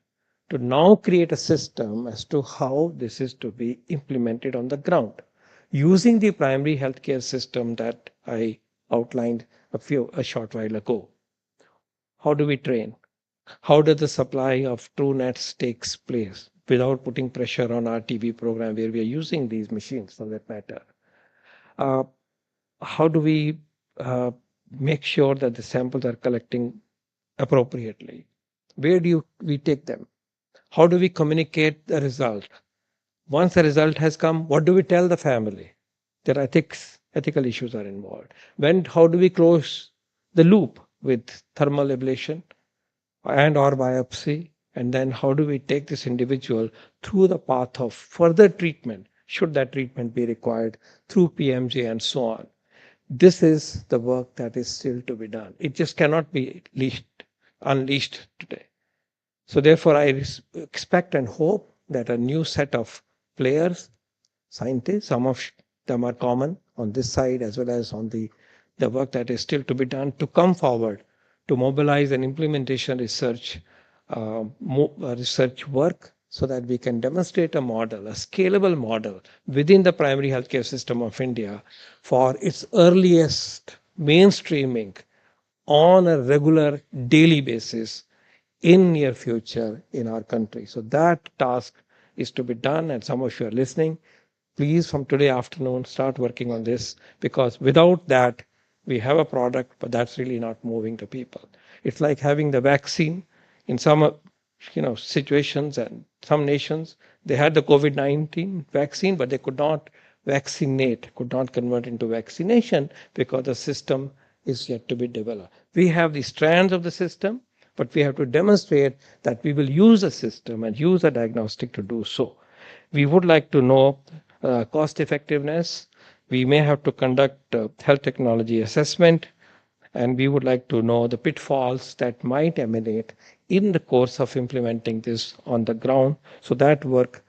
to now create a system as to how this is to be implemented on the ground using the primary healthcare system that I outlined a short while ago. How do we train? How does the supply of TrueNets takes place without putting pressure on our TB program where we are using these machines for that matter? How do we make sure that the samples are collecting appropriately? Where do we take them? How do we communicate the result? Once the result has come, what do we tell the family? There are ethical issues are involved. How do we close the loop with thermal ablation and or biopsy? And then how do we take this individual through the path of further treatment, should that treatment be required, through PMJ and so on? This is the work that is still to be done. It just cannot be unleashed today. So therefore, I expect and hope that a new set of players, scientists, some of them are common on this side as well as on the work that is still to be done, to come forward to mobilize an implementation research work so that we can demonstrate a model, a scalable model within the primary healthcare system of India for its earliest mainstreaming on a regular daily basis in near future in our country. So that task is to be done, and some of you are listening. Please, from today afternoon, start working on this, because without that, we have a product, but that's really not moving to people. It's like having the vaccine in some situations and some nations. They had the COVID-19 vaccine, but they could not vaccinate, could not convert into vaccination because the system is yet to be developed. We have the strands of the system, but we have to demonstrate that we will use a system and use a diagnostic to do so. We would like to know cost effectiveness. We may have to conduct health technology assessment, and we would like to know the pitfalls that might emanate in the course of implementing this on the ground. So that work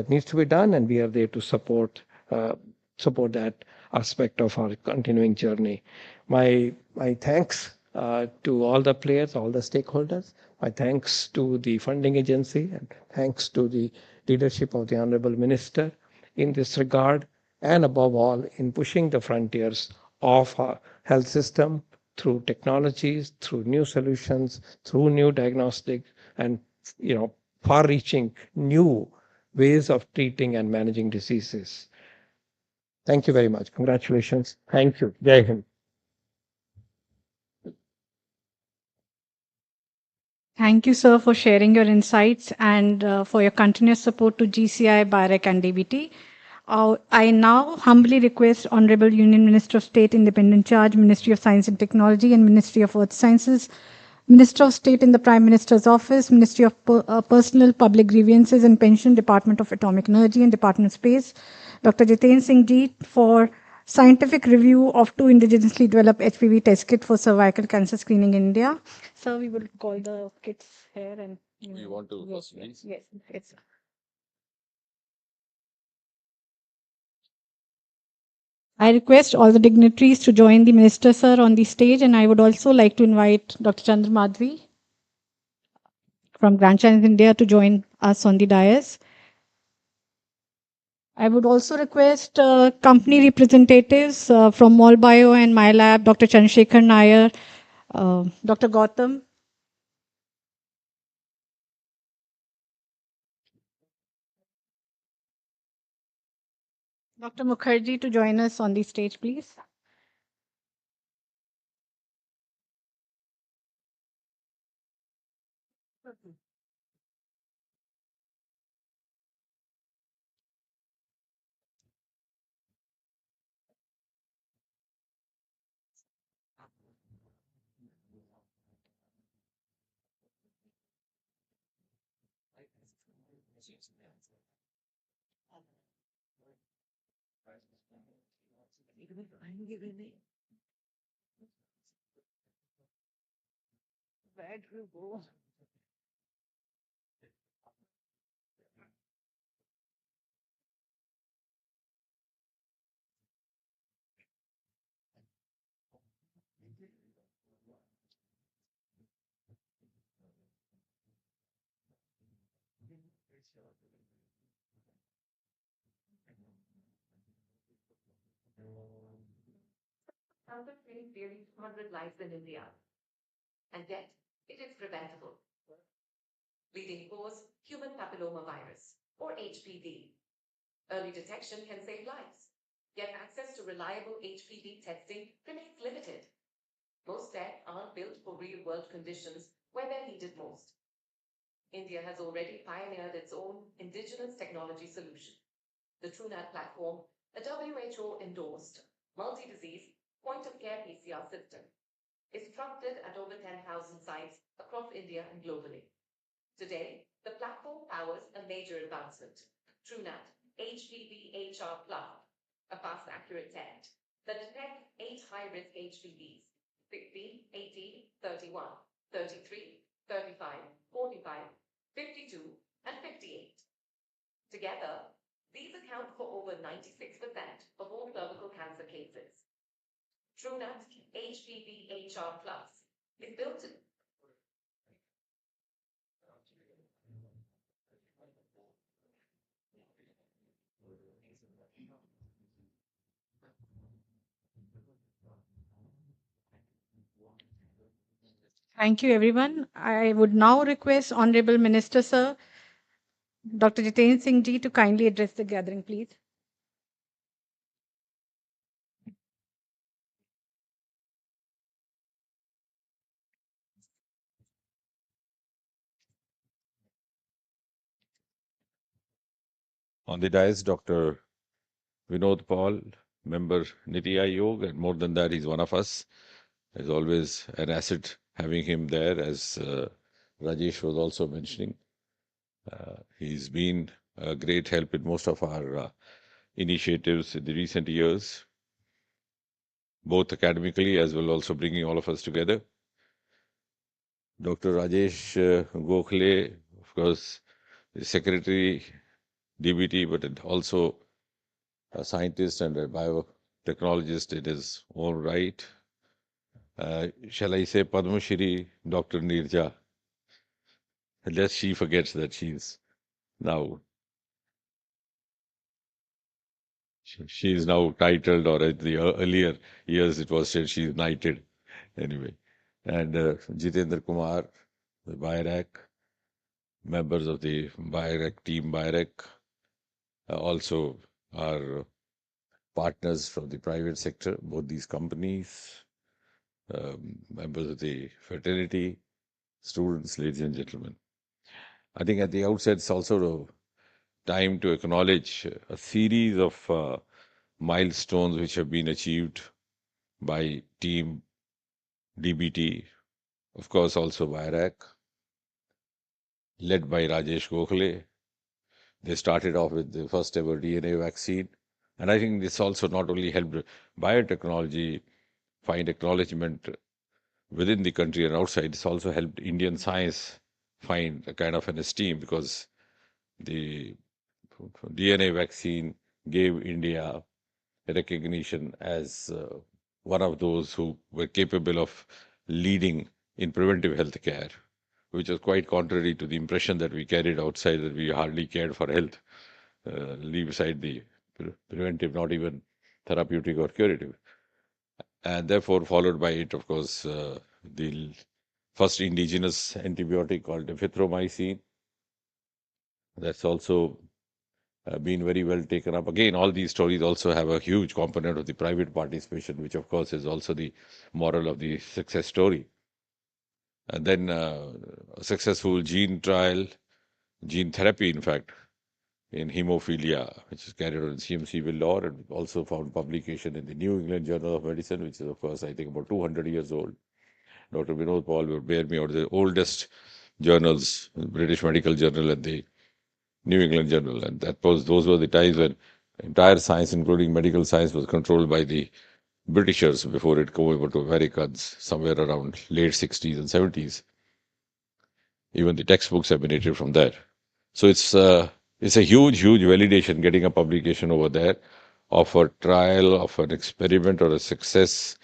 needs to be done, and we are there to support that aspect of our continuing journey. My thanks to all the players, all the stakeholders. My thanks to the funding agency, and thanks to the leadership of the Honorable Minister in this regard, and above all, in pushing the frontiers of our health system through technologies, through new solutions, through new diagnostic, and far-reaching new ways of treating and managing diseases. Thank you very much. Congratulations. Thank you. Jai Hind. Thank you, sir, for sharing your insights and for your continuous support to GCI, BIREC, and DBT. I now humbly request Honorable Union Minister of State, Independent Charge, Ministry of Science and Technology, and Ministry of Earth Sciences, Minister of State in the Prime Minister's Office, Ministry of Personal Public Grievances and Pension, Department of Atomic Energy and Department of Space, Dr. Jiten Singh Ji, for scientific review of 2 indigenously developed HPV test kit for cervical cancer screening in India. So we will call the kits here and you want to yes, first, yes, yes. I request all the dignitaries to join the Minister, sir, on the stage, and I would also like to invite Dr. Chandra Madhvi from Grand Challenge India to join us on the dais. I would also request company representatives from MolBio and MyLab, Dr. Chandrasekhar Nair, Dr. Gautam. Dr. Mukherjee to join us on the stage, please. Cancer killing nearly 200 lives in India, and yet it is preventable. Leading cause, human papillomavirus, or HPV. Early detection can save lives, yet access to reliable HPV testing remains limited. Most tests aren't built for real-world conditions where they're needed most. India has already pioneered its own indigenous technology solution, the TrueNat platform, a WHO-endorsed, multi-disease, point-of-care PCR system, is trusted at over 10,000 sites across India and globally. Today, the platform powers a major advancement, TrueNat HPV HR Plus, a fast, accurate test that detects 8 high-risk HPVs, 16, 18, 31, 33, 35, 45, 52, and 58. Together, these account for over 96% of all cervical cancer cases. TrueNat HPV HR Plus is built in Thank you, everyone. I would now request Honorable Minister, sir, Dr. Jiten Singh Ji, to kindly address the gathering, please. on the dais, Dr. Vinod Paul, member Niti Aayog, and more than that, he's one of us. There's always an asset having him there, as Rajesh was also mentioning. He's been a great help in most of our initiatives in the recent years, both academically as well also bringing all of us together. Dr. Rajesh Gokhale, of course, the Secretary, DBT, but also a scientist and a biotechnologist in his own right. Shall I say Padma Shri, Dr. Nirja? Lest she forgets that she's now she is now titled, or at the earlier years it was said she's knighted. Anyway, and Jitendra Kumar, the BIRAC, members of the BIRAC team, BIRAC, also are partners from the private sector, both these companies, members of the fraternity, students, ladies and gentlemen. I think at the outset, it's also time to acknowledge a series of milestones which have been achieved by Team DBT, of course, also by Iraq, led by Rajesh Gokhale. They started off with the first ever DNA vaccine. And I think this also not only helped biotechnology find acknowledgement within the country and outside, it's also helped Indian science find a kind of an esteem, because the DNA vaccine gave India recognition as one of those who were capable of leading in preventive health care, which was quite contrary to the impression that we carried outside, that we hardly cared for health, leave aside the preventive, not even therapeutic or curative. And therefore, followed by it, of course, the first indigenous antibiotic called erythromycin. That's also been very well taken up. Again, all these stories also have a huge component of the private participation, which of course is also the moral of the success story. And then a successful gene trial, gene therapy, in fact, in hemophilia, which is carried out in CMC Vellore, and also found publication in the New England Journal of Medicine, which is, of course, I think about 200 years old. Dr. Vinod Paul will bear me out, the oldest journals, the British Medical Journal and the New England Journal. And those were the times when entire science, including medical science, was controlled by the Britishers before it came over to Americans somewhere around late 60s and 70s. Even the textbooks emanated from there. So it's a huge validation getting a publication over there of a trial, of an experiment or a successful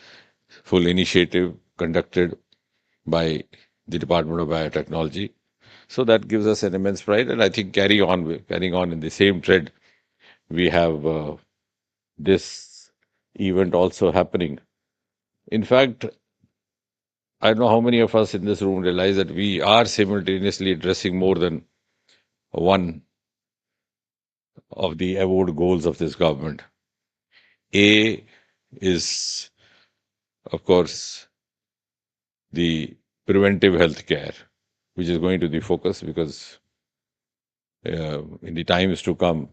initiative conducted by the Department of Biotechnology. So that gives us an immense pride, and I think carrying on in the same thread, we have this event also happening. In fact, I don't know how many of us in this room realize that we are simultaneously addressing more than one of the award goals of this government. A is, of course, the preventive health care, which is going to be focus, because in the times to come,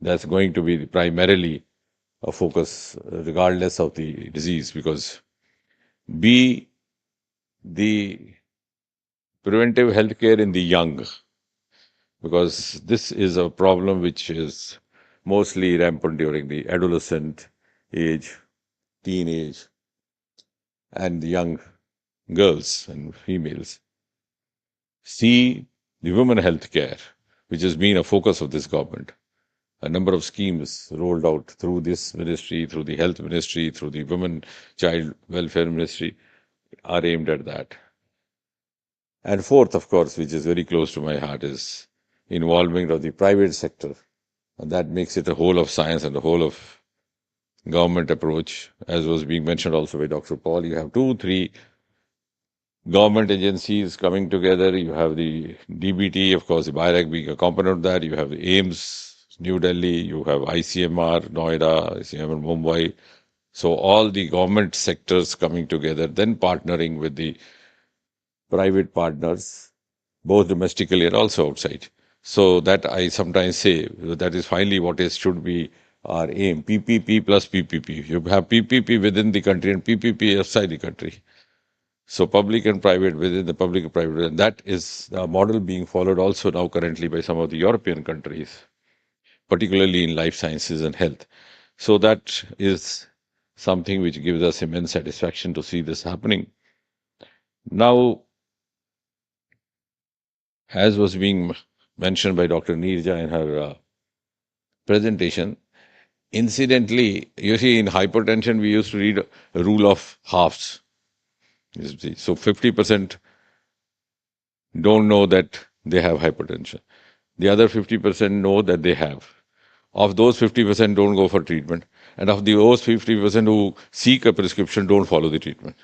that's going to be primarily a focus regardless of the disease. Because B, the preventive health care in the young, because this is a problem which is mostly rampant during the adolescent age, teenage, and the young girls and females. C, the women health care, which has been a focus of this government. A number of schemes rolled out through this ministry, through the health ministry, through the women child welfare ministry, are aimed at that. And fourth, of course, which is very close to my heart, is involvement of the private sector. And that makes it a whole of science and a whole of government approach, as was being mentioned also by Dr. Paul. You have 2-3 government agencies coming together. You have the DBT, of course, the BIRAC being a component of that. You have the AIMS, New Delhi. You have ICMR, Noida, ICMR, Mumbai. So all the government sectors coming together, then partnering with the private partners, both domestically and also outside. So that I sometimes say that is finally what is should be our aim. PPP plus PPP. You have PPP within the country and PPP outside the country. So public and private, within the public and private, and that is a model being followed also now currently by some of the European countries, particularly in life sciences and health. So that is something which gives us immense satisfaction to see this happening. Now, as was being mentioned by Dr. Neerja in her presentation, incidentally, you see, in hypertension, we used to read a rule of halves. You see. So 50% don't know that they have hypertension. The other 50% know that they have. Of those 50% don't go for treatment. And of those 50% who seek a prescription don't follow the treatment.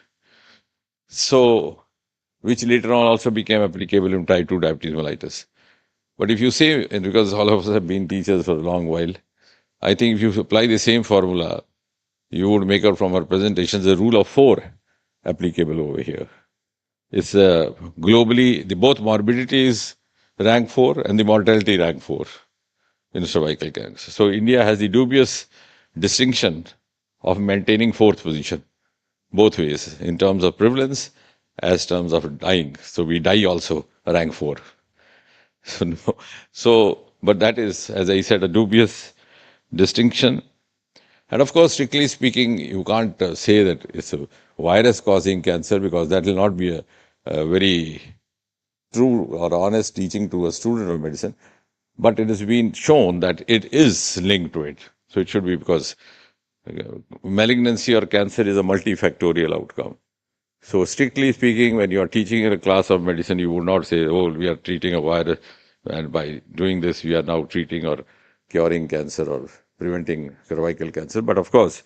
So, which later on also became applicable in type 2 diabetes mellitus. But if you say, and because all of us have been teachers for a long while, I think if you apply the same formula, you would make out from our presentations the rule of 4 applicable over here. It's globally, the both morbidity is rank 4 and the mortality rank 4 in cervical cancer. So India has the dubious distinction of maintaining 4th position, both ways, in terms of prevalence as terms of dying. So we die also rank 4. So, no. But that is, as I said, a dubious distinction. And of course, strictly speaking, you can't say that it's a virus causing cancer, because that will not be a very true or honest teaching to a student of medicine. But it has been shown that it is linked to it. So it should be, because malignancy or cancer is a multifactorial outcome. So strictly speaking, when you are teaching in a class of medicine, you would not say, oh, we are treating a virus, and by doing this, we are now treating or curing cancer or preventing cervical cancer. But of course,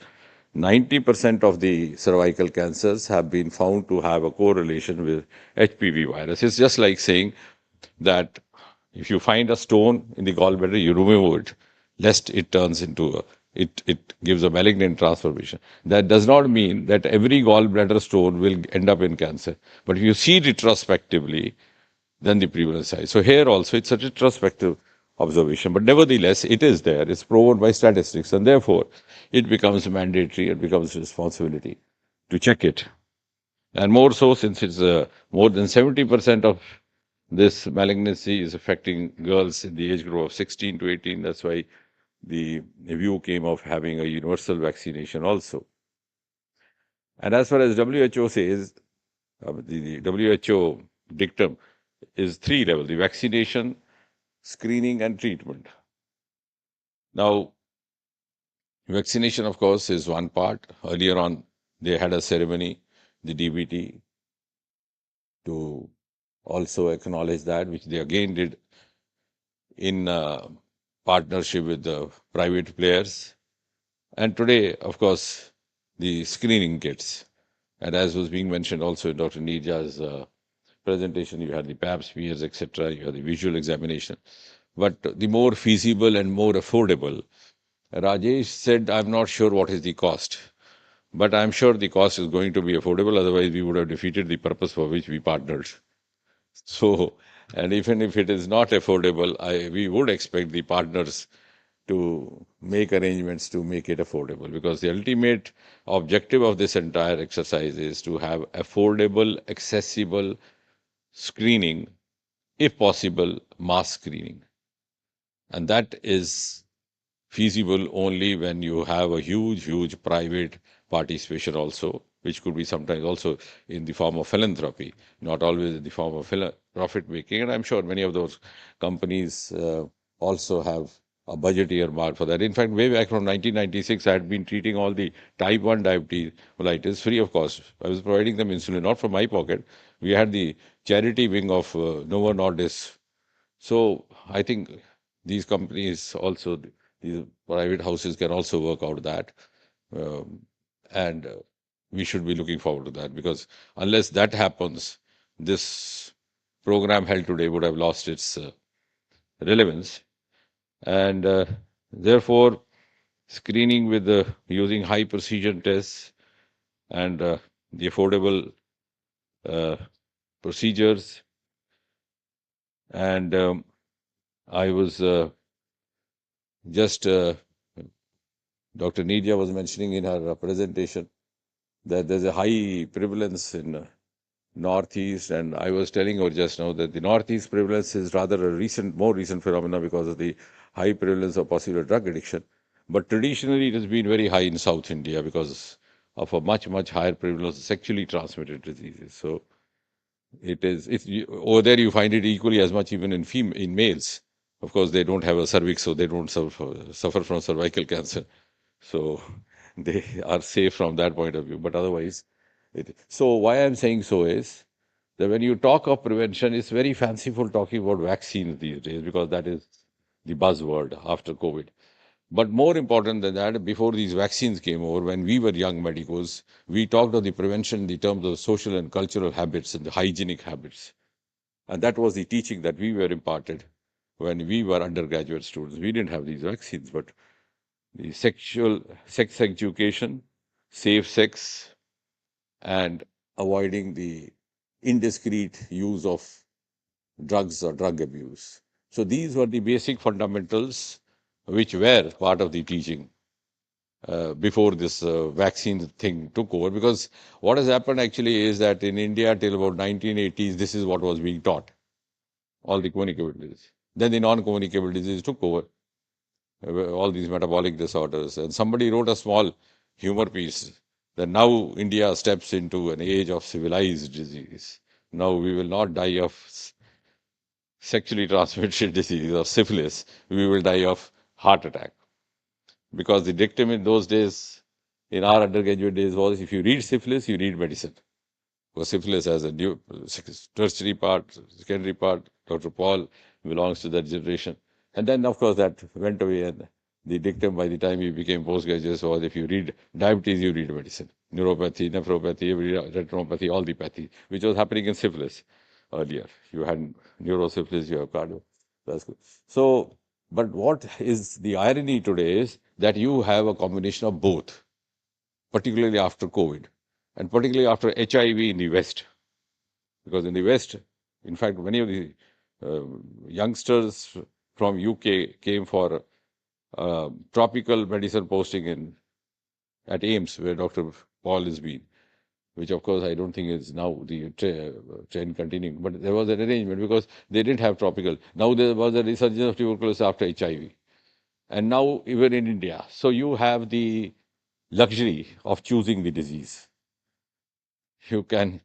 90% of the cervical cancers have been found to have a correlation with HPV virus. It's just like saying that if you find a stone in the gallbladder, you remove it, lest it turns into it gives a malignant transformation. That does not mean that every gallbladder stone will end up in cancer. But if you see retrospectively, then the prevalence size. So here also it's a retrospective observation, but nevertheless it is there. It's proven by statistics, and therefore it becomes mandatory. It becomes responsibility to check it, and more so since it's more than 70% of this malignancy is affecting girls in the age group of 16 to 18. That's why the view came of having a universal vaccination also. And as far as WHO says, the WHO dictum is 3 levels: the vaccination, screening, and treatment. Now, vaccination, of course, is one part. Earlier on, they had a ceremony, the DBT, to also acknowledge that, which they again did in partnership with the private players. And today, of course, the screening kits. And as was being mentioned also in Dr. Neerja's presentation, you had the pap smears, etc., you had the visual examination. But the more feasible and more affordable, Rajesh said, I'm not sure what is the cost, but I'm sure the cost is going to be affordable. Otherwise, we would have defeated the purpose for which we partnered. So, and even if it is not affordable, we would expect the partners to make arrangements to make it affordable, because the ultimate objective of this entire exercise is to have affordable, accessible screening, if possible, mass screening. And that is feasible only when you have a huge private participation also, which could be sometimes also in the form of philanthropy, not always in the form of profit making. And I'm sure many of those companies also have a budget earmarked for that. In fact, way back from 1996, I had been treating all the type 1 diabetes mellitus free of cost. I was providing them insulin, not from my pocket. We had the charity wing of Novo Nordisk. So I think these companies also, these private houses can also work out that. And we should be looking forward to that, because unless that happens, this program held today would have lost its relevance. And therefore, screening with using high precision tests and the affordable procedures. And I was just Dr. Neerja was mentioning in her presentation that there's a high prevalence in Northeast, and I was telling you just now that the Northeast prevalence is rather a more recent phenomenon because of the high prevalence of possible drug addiction. But traditionally, it has been very high in South India because of a much higher prevalence of sexually transmitted diseases. So over there you find it equally as much even in males. Of course, they don't have a cervix, so they don't suffer from cervical cancer. So they are safe from that point of view. But otherwise, so why I'm saying so is that when you talk of prevention, it's very fanciful talking about vaccines these days because that is the buzzword after COVID. But more important than that, before these vaccines came over, when we were young medicos, we talked of the prevention in the terms of social and cultural habits and the hygienic habits. And that was the teaching that we were imparted when we were undergraduate students. We didn't have these vaccines, but the sex education, safe sex, and avoiding the indiscreet use of drugs or drug abuse. So these were the basic fundamentals which were part of the teaching before this vaccine thing took over. Because what has happened actually is that in India till about 1980s, this is what was being taught, all the communicable diseases. Then the non-communicable disease took over, all these metabolic disorders. And somebody wrote a small humor piece that now India steps into an age of civilized disease. Now we will not die of sexually transmitted disease or syphilis, we will die of heart attack. Because the dictum in those days, in our undergraduate days, was if you read syphilis, you read medicine. Because syphilis has a new tertiary part, secondary part. Dr. Paul belongs to that generation. And then, of course, that went away. And the dictum by the time you became postgraduates was if you read diabetes, you read medicine. Neuropathy, nephropathy, retinopathy, all the pathy, which was happening in syphilis earlier. You had neurosyphilis, you have cardio. That's good. So, but what is the irony today is that you have a combination of both, particularly after COVID and particularly after HIV in the West. Because in the West, in fact, many of the youngsters from UK came for tropical medicine posting at AIMS, where Dr. Paul has been, which of course I don't think is now the trend continuing. But there was an arrangement because they didn't have tropical. Now there was a resurgence of tuberculosis after HIV. And now even in India. So you have the luxury of choosing the disease. You can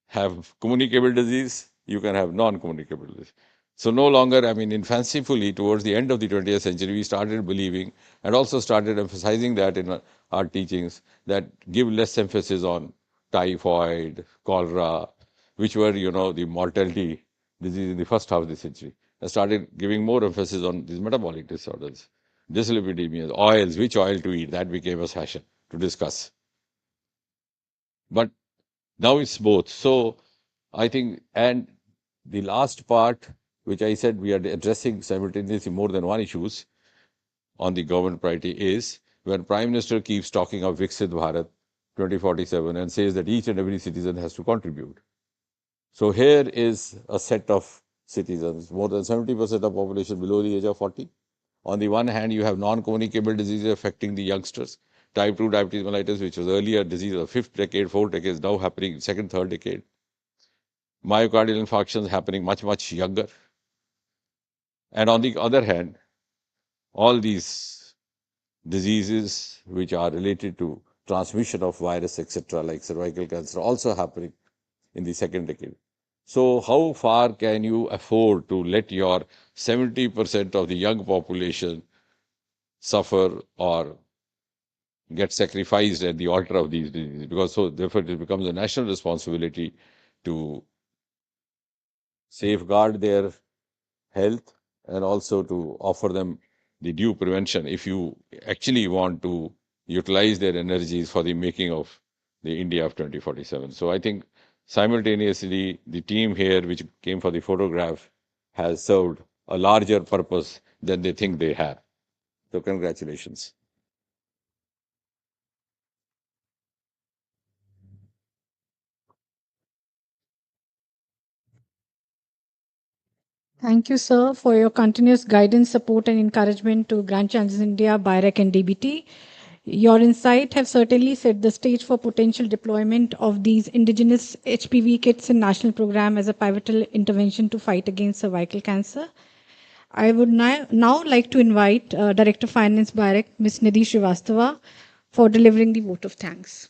have communicable disease, you can have non-communicable disease. So no longer, I mean, in fancifully, towards the end of the 20th century, we started believing and also started emphasizing that in our teachings, that give less emphasis on typhoid, cholera, which were, the mortality disease in the first half of the century, and started giving more emphasis on these metabolic disorders, dyslipidemias, oils, which oil to eat, that became a fashion to discuss. But now it's both. So I think, and the last part, which I said we are addressing simultaneously more than one issues on the government priority is when Prime Minister keeps talking of Viksit Bharat 2047 and says that each and every citizen has to contribute. So here is a set of citizens, more than 70% of population below the age of 40. On the one hand, you have non-communicable diseases affecting the youngsters. Type 2 diabetes mellitus, which was earlier disease of fifth decade, fourth decade, is now happening in second, third decade. Myocardial infarctions happening much younger. And on the other hand, all these diseases which are related to transmission of virus, etc., like cervical cancer, also happening in the second decade. So how far can you afford to let your 70% of the young population suffer or get sacrificed at the altar of these diseases? Because so therefore it becomes a national responsibility to safeguard their health and also to offer them the due prevention if you actually want to utilize their energies for the making of the India of 2047. So I think simultaneously the team here which came for the photograph has served a larger purpose than they think they have. So congratulations. Thank you, sir, for your continuous guidance, support, and encouragement to Grand Challenges India, BIREC, and DBT. Your insight have certainly set the stage for potential deployment of these indigenous HPV kits in national program as a pivotal intervention to fight against cervical cancer. I would now like to invite Director Finance BIREC, Ms. Nidhi Srivastava, for delivering the vote of thanks.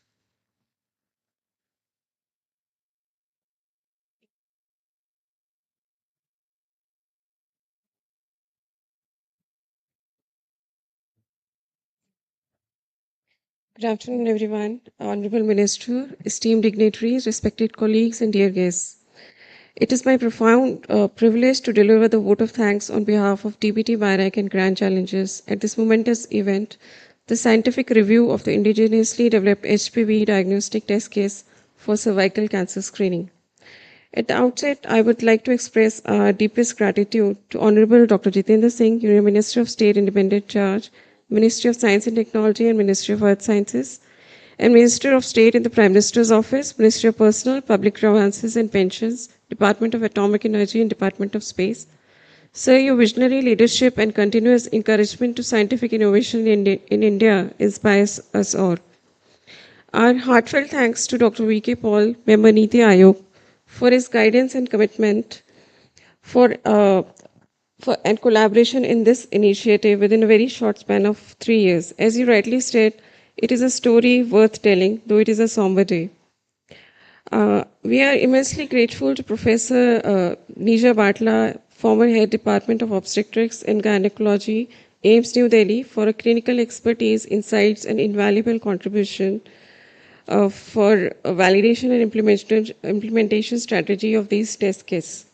Good afternoon, everyone. Honorable Minister, esteemed dignitaries, respected colleagues, and dear guests. It is my profound privilege to deliver the vote of thanks on behalf of DBT BIRAC and Grand Challenges at this momentous event, the scientific review of the indigenously developed HPV diagnostic test case for cervical cancer screening. At the outset, I would like to express our deepest gratitude to Honorable Dr. Jitendra Singh, Union Minister of State Independent Charge, Ministry of Science and Technology and Ministry of Earth Sciences, and Minister of State in the Prime Minister's Office, Ministry of Personal, Public Grievances and Pensions, Department of Atomic Energy and Department of Space. Sir, your visionary leadership and continuous encouragement to scientific innovation in India inspires us all. Our heartfelt thanks to Dr. V.K. Paul, Member Niti Ayog, for his guidance and commitment and collaboration in this initiative within a very short span of 3 years. As you rightly said, it is a story worth telling, though it is a somber day. We are immensely grateful to Professor Neeja Batla, former head Department of Obstetrics and Gynecology, AIMS New Delhi, for a clinical expertise, insights, and invaluable contribution for validation and implementation strategy of these test kits.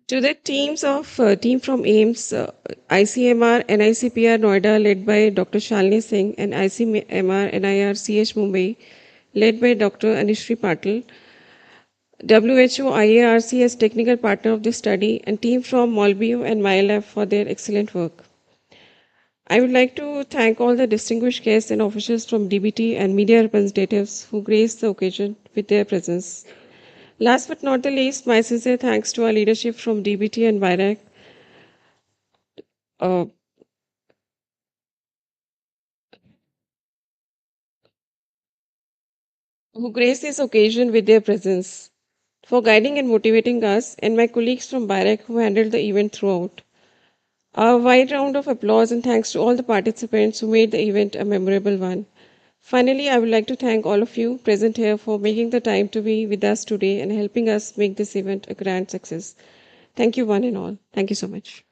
To the team from AIMS, ICMR, NICPR Noida, led by Dr. Shalini Singh, and ICMR NIR CH Mumbai, led by Dr. Anishri Patil, WHO IARC as technical partner of this study, and team from Molbio and MyLab for their excellent work. I would like to thank all the distinguished guests and officials from DBT and media representatives who graced the occasion with their presence. Last but not the least, my sincere thanks to our leadership from DBT and BIRAC, who graced this occasion with their presence, for guiding and motivating us, and my colleagues from BIRAC who handled the event throughout. A wide round of applause and thanks to all the participants who made the event a memorable one. Finally, I would like to thank all of you present here for making the time to be with us today and helping us make this event a grand success. Thank you, one and all. Thank you so much.